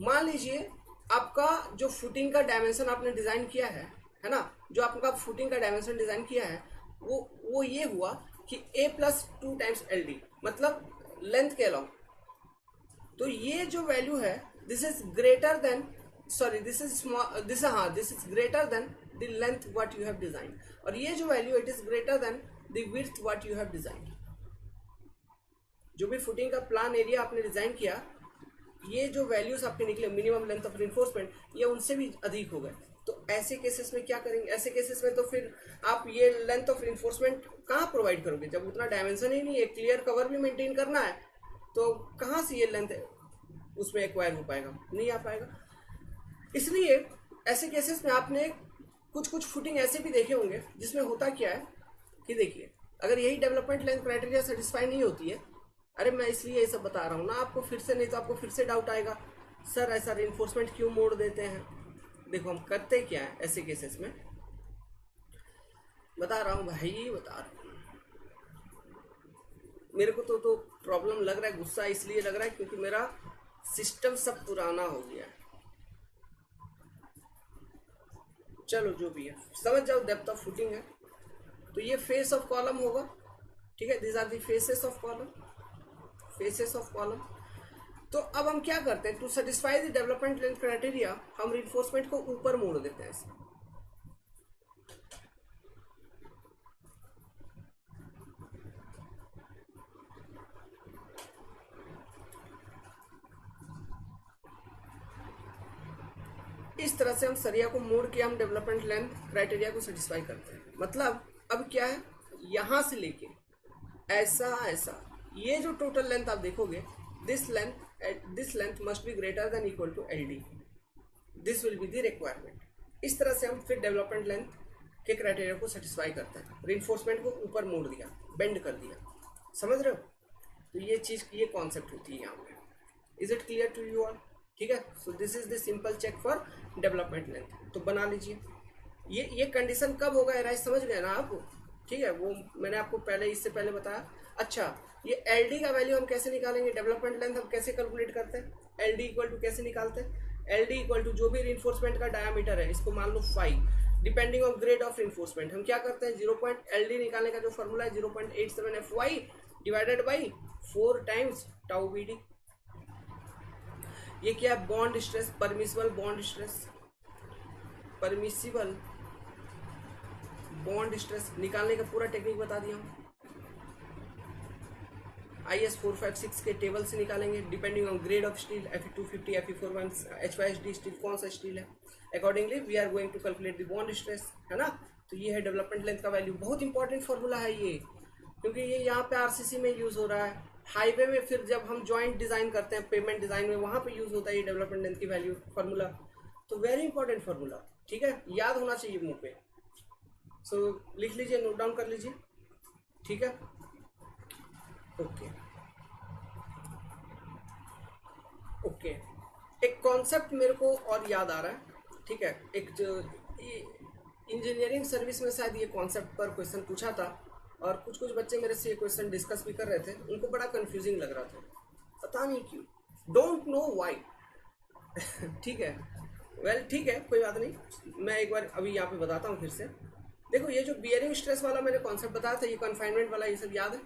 मान लीजिए आपका जो फुटिंग का डायमेंशन आपने डिजाइन किया है ना, जो आपका फुटिंग का डायमेंशन डिजाइन किया है वो ये हुआ कि a plus 2 times L D, मतलब लेंथ के अलाउ, तो ये जो वैल्यू है this is greater then, sorry this is this is greater then the length what you have design, और ये जो value it is greater then the width what you have design. जो भी फुटिंग का प्लान एरिया आपने design किया, ये जो वैल्यूज आपके निकले मिनिमम लेंथ ऑफ रिइंफोर्समेंट, ये उनसे भी अधिक हो गए। तो ऐसे केसेस में क्या करेंगे, ऐसे केसेस में तो फिर आप ये लेंथ ऑफ रिइंफोर्समेंट कहाँ प्रोवाइड करोगे, जब उतना डायमेंशन ही नहीं है, क्लियर कवर भी मेंटेन करना है, तो कहाँ से ये लेंथ उसमें एक्वायर हो पाएगा, नहीं आ पाएगा। इसलिए ऐसे केसेस में आपने कुछ कुछ फुटिंग ऐसे भी देखे होंगे जिसमें होता क्या है कि देखिए, अगर यही डेवलपमेंट लेंथ क्राइटेरिया सेटिस्फाई नहीं होती है, अरे मैं इसलिए ये सब बता रहा हूँ ना आपको फिर से, नहीं तो आपको फिर से डाउट आएगा सर ऐसा रिइंफोर्समेंट क्यों मोड़ देते हैं। देखो हम करते क्या है ऐसे केसेस में, बता रहा हूँ भाई, बता रहा हूँ। मेरे को तो प्रॉब्लम लग रहा है, गुस्सा इसलिए लग रहा है क्योंकि मेरा सिस्टम सब पुराना हो गया है। चलो जो भी है समझ जाओ, डेप्थ ऑफ फुटिंग है तो ये फेस ऑफ कॉलम होगा, ठीक है, this are the faces of column, faces of column. तो अब हम क्या करते हैं, to satisfy the development length criteria हम रिइंफोर्समेंट को ऊपर मोड़ देते हैं ऐसे। इस तरह से हम सरिया को मोड़ के हम डेवलपमेंट लेंथ क्राइटेरिया को सेटिस्फाई करते हैं। मतलब अब क्या है, यहां से लेके ऐसा ऐसा, ये जो टोटल लेंथ आप देखोगे, this length must be greater than equal to L D, this will be the requirement. इस तरह से हम फिर डेवलपमेंट लेंथ के क्राइटेरिया को सेटिस्फाई करते हैं। रिइंफोर्समेंट को ऊपर मोड़ दिया, बेंड कर दिया, समझ रहे हो? तो ये चीज़ की ये कॉन्सेप्ट होती है यहाँ पे। Is it clear to you all? ठीक है। So this is the simple check for development length. तो बना लीजिए। ये कंडीशन कब होगा एराइज, समझ गए ना आप? ठीक है, वो मैंने आपको पहले इससे पहले बताया। अच्छा, ये एल डी का वैल्यू हम कैसे निकालेंगे? डेवलपमेंट लेंथ हम कैसे कैलकुलेट करते हैं? एल डी इक्वल टू कैसे निकालते हैं? एल डी इक्वल टू जो भी रिइंफोर्समेंट का डायामीटर है, इसको मान लो 5, depending on grade of reinforcement. हम क्या करते हैं, 0. एल डी निकालने का जो फॉर्मूला है 0.87 FY divided by 4 times tau B D. ये क्या है? Bond stress, permissible bond stress, permissible bond stress निकालने का पूरा टेक्निक बता दिया हूँ। IS 456 के टेबल से निकालेंगे, depending on grade of steel, Fe250, Fe411, HYSD steel कौन सा स्टील है, accordingly we are going to calculate the bond stress, है ना? तो ये है डेवलपमेंट लेंथ का वैल्यू। बहुत इंपॉर्टेंट फॉर्मूला है ये, क्योंकि ये यहाँ पे RCC में यूज हो रहा है, हाईवे में फिर जब हम जॉइंट डिजाइन करते हैं पेमेंट डिजाइन में, वहाँ पे यूज होता है ये डेवलपमेंट लेंथ की वैल्यू फॉर्मूला। तो वेरी इंपॉर्टेंट फॉर्मूला, ठीक है, याद होना चाहिए मुंह पे। सो लिख लीजिए, नोट डाउन कर लीजिए, ठीक है, ओके ओके। एक कॉन्सेप्ट मेरे को और याद आ रहा है, ठीक है, एक जो इंजीनियरिंग सर्विस में शायद ये कॉन्सेप्ट पर क्वेश्चन पूछा था, और कुछ कुछ बच्चे मेरे से ये क्वेश्चन डिस्कस भी कर रहे थे, उनको बड़ा कंफ्यूजिंग लग रहा था, पता नहीं क्यों, डोंट नो व्हाई। ठीक है, वेल ठीक है, कोई बात नहीं, मैं एक बार अभी यहाँ पे बताता हूँ फिर से। देखो, ये जो बियरिंग स्ट्रेस वाला मैंने कॉन्सेप्ट बताया था, ये कन्फाइनमेंट वाला, ये सब याद है?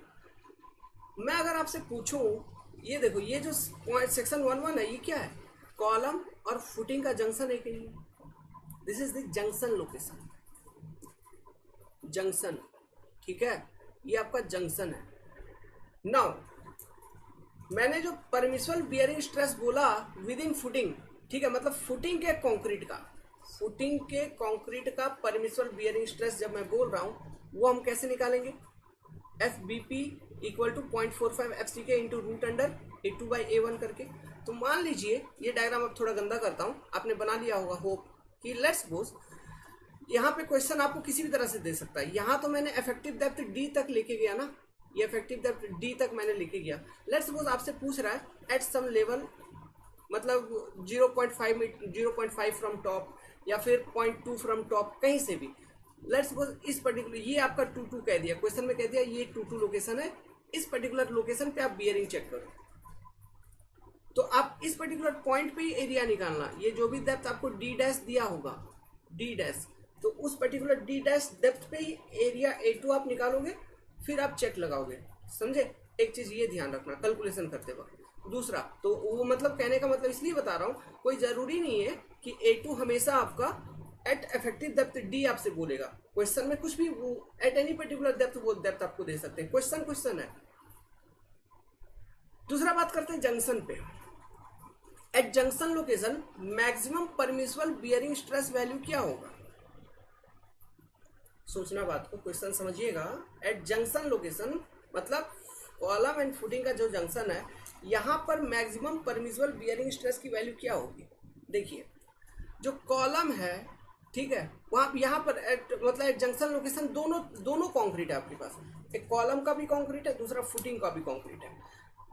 मैं अगर आपसे पूछूं, ये देखो, ये जो सेक्शन 1.1 है, ये क्या है? कॉलम और फुटिंग का जंक्शन है कि नहीं? This is the junction location, junction, ठीक है, ये आपका जंक्शन है। नाउ मैंने जो परमिसिबल बियरिंग स्ट्रेस बोला विद इन फुटिंग, ठीक है, मतलब फुटिंग के कंक्रीट का, फुटिंग के कंक्रीट का परमिसिबल बियरिंग स्ट्रेस जब मैं बोल रहा हूं, वो हम कैसे निकालेंगे? FBP equal to 0.45 FCK into root under A2/A1 करके। तो मान लीजिए, ये डायग्राम अब थोड़ा गंदा करता हूँ, आपने बना लिया होगा होप कि लेट्स सपोज यहाँ पे क्वेश्चन आपको किसी भी तरह से दे सकता है। यहाँ तो मैंने इफेक्टिव डेप्थ D तक लेके गया ना, ये इफेक्टिव डेप्थ D तक मैंने लेके गया। लेट्स सपोज आपसे पूछ रहा है एट सम लेवल, मतलब 0.5 फ्रॉम टॉप या फिर 0.2 फ्रॉम टॉप, कहीं से भी। लेट्स सपोज इस पर्टिकुलर, ये आपका 2 कह दिया, क्वेश्चन में कह दिया ये 2 लोकेशन है, इस पर्टिकुलर लोकेशन पे आप बियरिंग चेक करो। तो आप इस पर्टिकुलर पॉइंट पे ही एरिया निकालना, ये जो भी डेप्थ आपको D' दिया होगा, D', तो उस पर्टिकुलर D' डेप्थ पे ही एरिया A2 आप निकालोगे, फिर आप चेक लगाओगे, समझे? एक चीज ये ध्यान रखना कैलकुलेशन करते वक्त। दूसरा, तो वो मतलब कहने का मतलब इसलिए बता रहा हूँ, कोई जरूरी नहीं है कि A2 हमेशा आपका एट इफेक्टिव डेप्थ D आपसे बोलेगा। क्वेश्चन में कुछ भी वो एट एनी पर्टिकुलर डेप्थ वो डेप्थ आपको दे सकते हैं, क्वेश्चन है। दूसरा बात करते हैं जंक्शन पे। At junction location maximum permissible bearing stress value क्या होगा? सोचना बात को, क्वेश्चन समझिएगा। एट जंक्शन लोकेशन मतलब कॉलम एंड फुटिंग का जो जंक्शन है, यहाँ पर मैक्सिमम परमिसिबल बियरिंग स्ट्रेस की वैल्यू क्या होगी? देखिए, जो कॉलम है, ठीक है, वहाँ यहाँ पर मतलब एक जंक्शन लोकेशन दोनों कंक्रीट है आपके पास, एक कॉलम का भी कंक्रीट है, दूसरा फुटिंग का भी कंक्रीट है।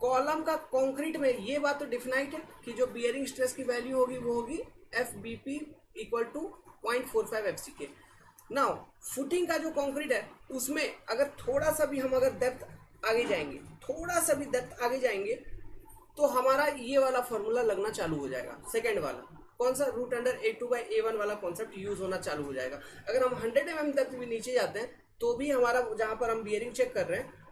कॉलम का कंक्रीट में ये बात तो डिफाइंड है कि जो बियरिंग स्ट्रेस की वैल्यू होगी वो होगी FBP equal to 0.45 FCK। Now footing का जो कंक्रीट है, उसमें अगर थोड़ा सा भी हम अगर डेप्थ आगे जाएंगे, थोड़ा सा भी डेप्थ आगे जाएंगे, तो हमारा ये वाला फॉर्मूला लगना चालू हो जाएगा, सेकेंड वाला, कौन सा? रूट अंडर A2/A1 वाला कॉन्सेप्ट यूज होना चालू हो जाएगा। अगर हम 100 mm डेप्थ भी नीचे जाते हैं, तो भी हमारा जहां पर हम बियरिंग चेक कर रहे हैं,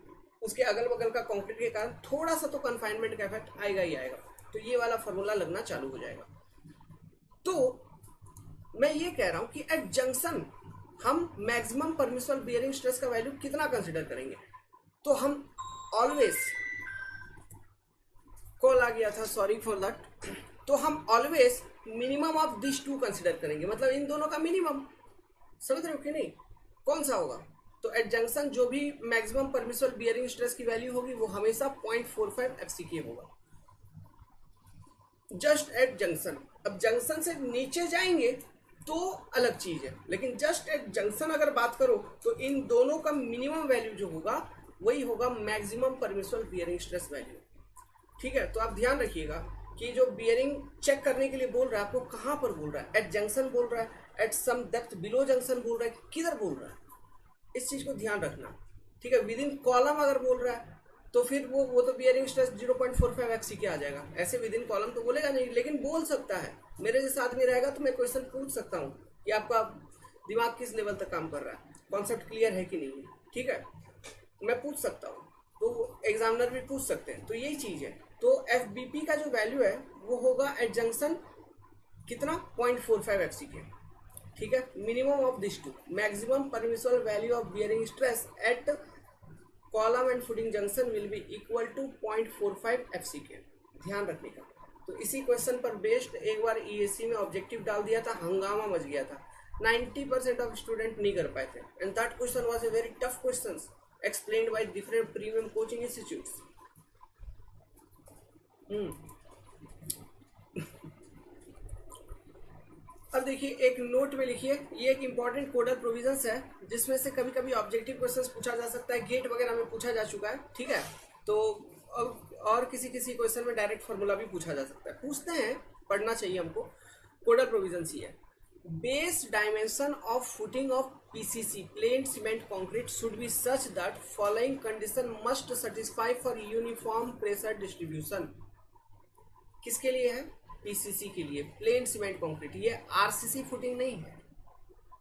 उसके अगल बगल का कंक्रीट के कारण थोड़ा सा तो कन्फाइनमेंट का इफेक्ट आएगा ही आएगा, तो ये वाला फॉर्मूला लगना चालू हो जाएगा। तो मैं ये कह रहा हूं कि एट जंक्शन हम मैक्सिमम परमिसिबल बियरिंग स्ट्रेस का वैल्यू कितना कंसिडर करेंगे? तो हम ऑलवेज, कॉल आ गया था, सॉरी फॉर दैट, तो हम always minimum of this 2 consider करेंगे, मतलब इन दोनों का मिनिमम, समझ रहे हो कि नहीं? कौन सा होगा? तो एट जंक्शन जो भी मैक्सिमम परमिसिबल बियरिंग स्ट्रेस की वैल्यू होगी वो हमेशा 0.45 FCK होगा। Just at junction. अब जंक्शन से नीचे जाएंगे तो अलग चीज है, लेकिन जस्ट एट जंक्शन अगर बात करो तो इन दोनों का मिनिमम वैल्यू जो होगा वही होगा maximum permissible bearing stress value. ठीक है, तो आप ध्यान रखिएगा कि जो बियरिंग चेक करने के लिए बोल रहा है आपको कहाँ पर बोल रहा है, एट जंक्शन बोल रहा है, at some depth below junction बोल रहा है, किधर बोल रहा है, इस चीज को ध्यान रखना। ठीक है, विद इन कॉलम अगर बोल रहा है तो फिर वो तो बियरिंग स्ट्रेस 0.45 एक्सी आ जाएगा। ऐसे विद इन कॉलम तो बोलेगा नहीं, लेकिन बोल सकता है। मेरे जैसा आदमी रहेगा तो मैं क्वेश्चन पूछ सकता हूँ कि आपका दिमाग किस लेवल तक काम कर रहा है, कॉन्सेप्ट क्लियर है कि नहीं है। ठीक है, मैं पूछ सकता हूँ, तो एग्जामिनर भी पूछ सकते हैं, तो यही चीज है। तो एफ का जो वैल्यू है वो होगा एट जंक्शन कितना 0.45 एक्सी के। ठीक है, minimum of this two, maximum permissible value of bearing stress at column and footing junction will be equal to 0.45 FCK। ध्यान रखने का। तो इसी क्वेश्चन पर बेस्ड एक बार EAC में ऑब्जेक्टिव डाल दिया था, हंगामा मच गया था, 90% ऑफ स्टूडेंट नहीं कर पाए थे, and that question was a very tough question explained by different premium coaching institutes. अब देखिए एक नोट में लिखिए, ये एक इंपॉर्टेंट कोडल प्रोविजंस है जिसमें से कभी कभी ऑब्जेक्टिव क्वेश्चंस पूछा जा सकता है, गेट वगैरह में पूछा जा चुका है। ठीक है, तो और किसी किसी क्वेश्चन में डायरेक्ट फार्मूला भी पूछा जा सकता है, पूछते हैं, पढ़ना चाहिए हमको। कोडल प्रोविजंस ही है, base dimension of footing of PCC plane cement concrete should be such that following condition must satisfy for uniform pressure distribution. किसके लिए है? PCC के लिए, प्लेन सीमेंट कंक्रीट। ये RCC फुटिंग नहीं है,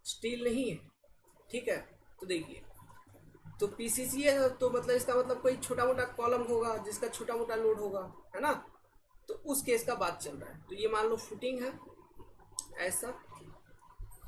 स्टील नहीं है। ठीक है, तो देखिए, तो PCC है तो मतलब इसका मतलब कोई छोटा मोटा कॉलम होगा जिसका छोटा मोटा लोड होगा, है ना, तो उस केस का बात चल रहा है। तो ये मान लो फुटिंग है ऐसा।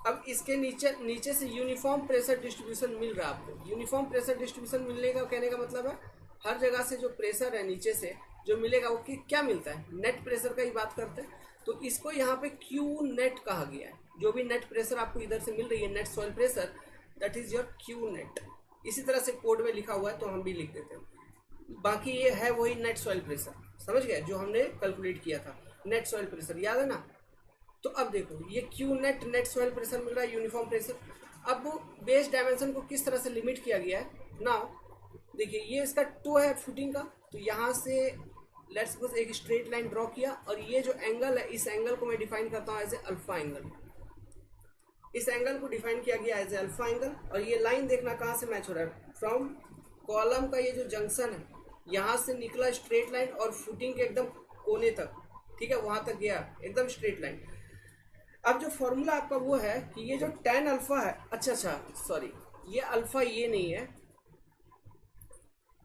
अब इसके नीचे से यूनिफॉर्म प्रेशर डिस्ट्रीब्यूशन मिल रहा है आपको। यूनिफॉर्म प्रेशर डिस्ट्रीब्यूशन मिलने का कहने का मतलब है हर जगह से जो प्रेशर है नीचे से जो मिलेगा वो क्या मिलता है, नेट प्रेशर का ही बात करते हैं। तो इसको यहाँ पे क्यू नेट कहा गया है। जो भी नेट प्रेशर आपको इधर से मिल रही है, net soil pressure, that is your Q net. इसी तरह से कोड में लिखा हुआ है तो हम भी लिख देते हैं। बाकी ये है वही नेट सॉइल प्रेशर, समझ गए, जो हमने कैलकुलेट किया था, नेट सॉइल प्रेशर, याद है ना। तो अब देखो ये Q net net soil pressure मिल रहा है, यूनिफॉर्म प्रेशर। अब बेस डायमेंशन को किस तरह से लिमिट किया गया है ना, देखिए ये इसका 2 है फुटिंग का, तो यहाँ से लेट्स सपोज एक स्ट्रेट लाइन ड्रॉ किया, और ये जो एंगल है इस एंगल को मैं डिफाइन करता हूँ एज ए अल्फा एंगल। इस एंगल को डिफाइन किया गया एज ए अल्फा एंगल, और ये लाइन देखना कहाँ से मैच हो रहा है, फ्रॉम कॉलम का ये जो जंक्शन है यहाँ से निकला स्ट्रेट लाइन और फुटिंग के एकदम कोने तक, ठीक है, वहां तक गया एकदम स्ट्रेट लाइन। अब जो फॉर्मूला आपका वो है कि ये जो tan अल्फा है, अच्छा सॉरी, ये अल्फा ये नहीं है,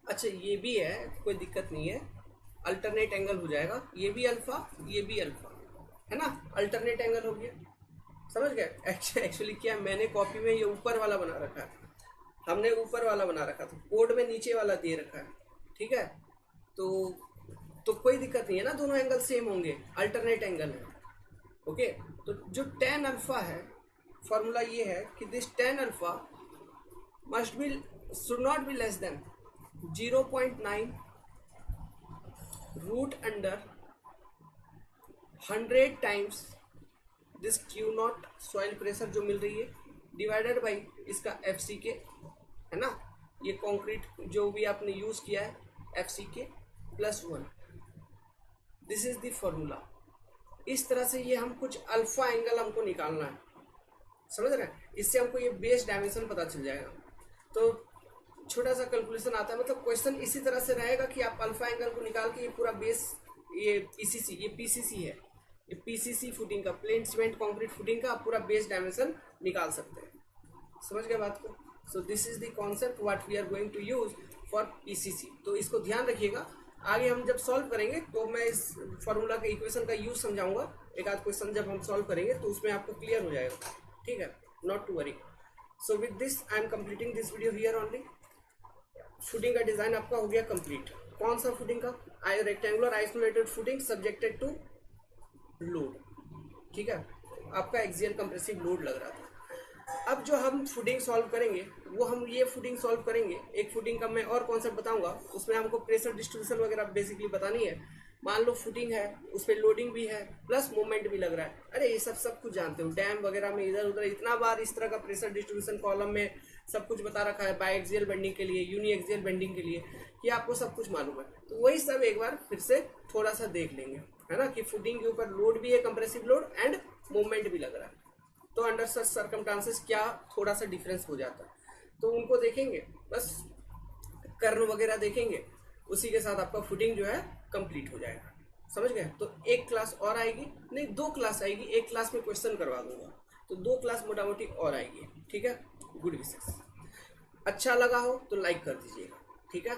अच्छा ये भी है, कोई दिक्कत नहीं है, अल्टरनेट एंगल हो जाएगा, ये भी अल्फा ये भी अल्फा, है ना, अल्टरनेट एंगल हो गया, समझ गए। एक्चुअली क्या मैंने कॉपी में ये ऊपर वाला बना रखा है, हमने ऊपर वाला बना रखा था, कोड में नीचे वाला दे रखा है। ठीक है, तो कोई दिक्कत नहीं है ना, दोनों एंगल सेम होंगे, अल्टरनेट एंगल है। ओके, तो जो tan अल्फा है, फॉर्मूला ये है कि this tan alpha must be should not be less than 0.9 root under 100 times this q naught soil pressure जो मिल रही है, डिवाइडेड बाई इसका FCK, है ना, ये कंक्रीट जो भी आपने यूज किया है FCK +1। This is the formula. इस तरह से ये हम कुछ अल्फा एंगल हमको निकालना है, समझ रहे हैं, इससे हमको ये बेस डायमेंशन पता चल जाएगा। तो छोटा सा कैलकुलेशन आता है, मतलब क्वेश्चन इसी तरह से रहेगा कि आप अल्फा एंगल को निकाल के ये पूरा बेस, ये PCC है, ये PCC फुटिंग का, प्लेन सीमेंट कंक्रीट फुटिंग का आप पूरा बेस डायमेंशन निकाल सकते हैं। समझ गए बात को। So this is the concept what we are going to use for PCC। तो इसको ध्यान रखिएगा, आगे हम जब सॉल्व करेंगे तो मैं इस फॉर्मूला के इक्वेशन का यूज समझाऊंगा, एक आध क्वेश्चन जब हम सॉल्व करेंगे तो उसमें आपको क्लियर हो जाएगा। ठीक है, not to worry. So with this I am completing this video here only. Footing का डिजाइन आपका हो गया कंप्लीट। कौन सा फुटिंग का? Rectangular isolated footing subjected to load. ठीक है, आपका एक्सियल कंप्रेसिव लोड लग रहा था। अब जो हम फुटिंग सॉल्व करेंगे वो हम ये फुटिंग सॉल्व करेंगे, एक फुटिंग का मैं और कॉन्सेप्ट बताऊंगा, उसमें हमको प्रेशर डिस्ट्रीब्यूशन वगैरह बेसिकली बतानी है। मान लो फुटिंग है, उस पर लोडिंग भी है प्लस मूवमेंट भी लग रहा है। अरे ये सब कुछ जानते हो, डैम वगैरह में इधर उधर इतना बार इस तरह का प्रेशर डिस्ट्रीब्यूशन कॉलम में सब कुछ बता रखा है, बाई एक्सियल बेंडिंग के लिए, यूनी एक्सियल बेंडिंग के लिए, कि आपको सब कुछ मालूम है। तो वही सब एक बार फिर से थोड़ा सा देख लेंगे, है ना, कि फुटिंग के ऊपर लोड भी है, कंप्रेसिव लोड एंड मूवमेंट भी लग रहा है, तो अंडर सच सर्कमस्टांसेस क्या थोड़ा सा डिफरेंस हो जाता है, तो उनको देखेंगे, बस कर्व वगैरह देखेंगे, उसी के साथ आपका फुटिंग जो है कंप्लीट हो जाएगा। समझ गए? तो एक क्लास और आएगी, नहीं 2 क्लास आएगी, एक क्लास में क्वेश्चन करवा दूंगा, तो 2 क्लास मोटा मोटी और आएगी। ठीक है, गुड विशेष। अच्छा लगा हो तो लाइक कर दीजिएगा। ठीक है।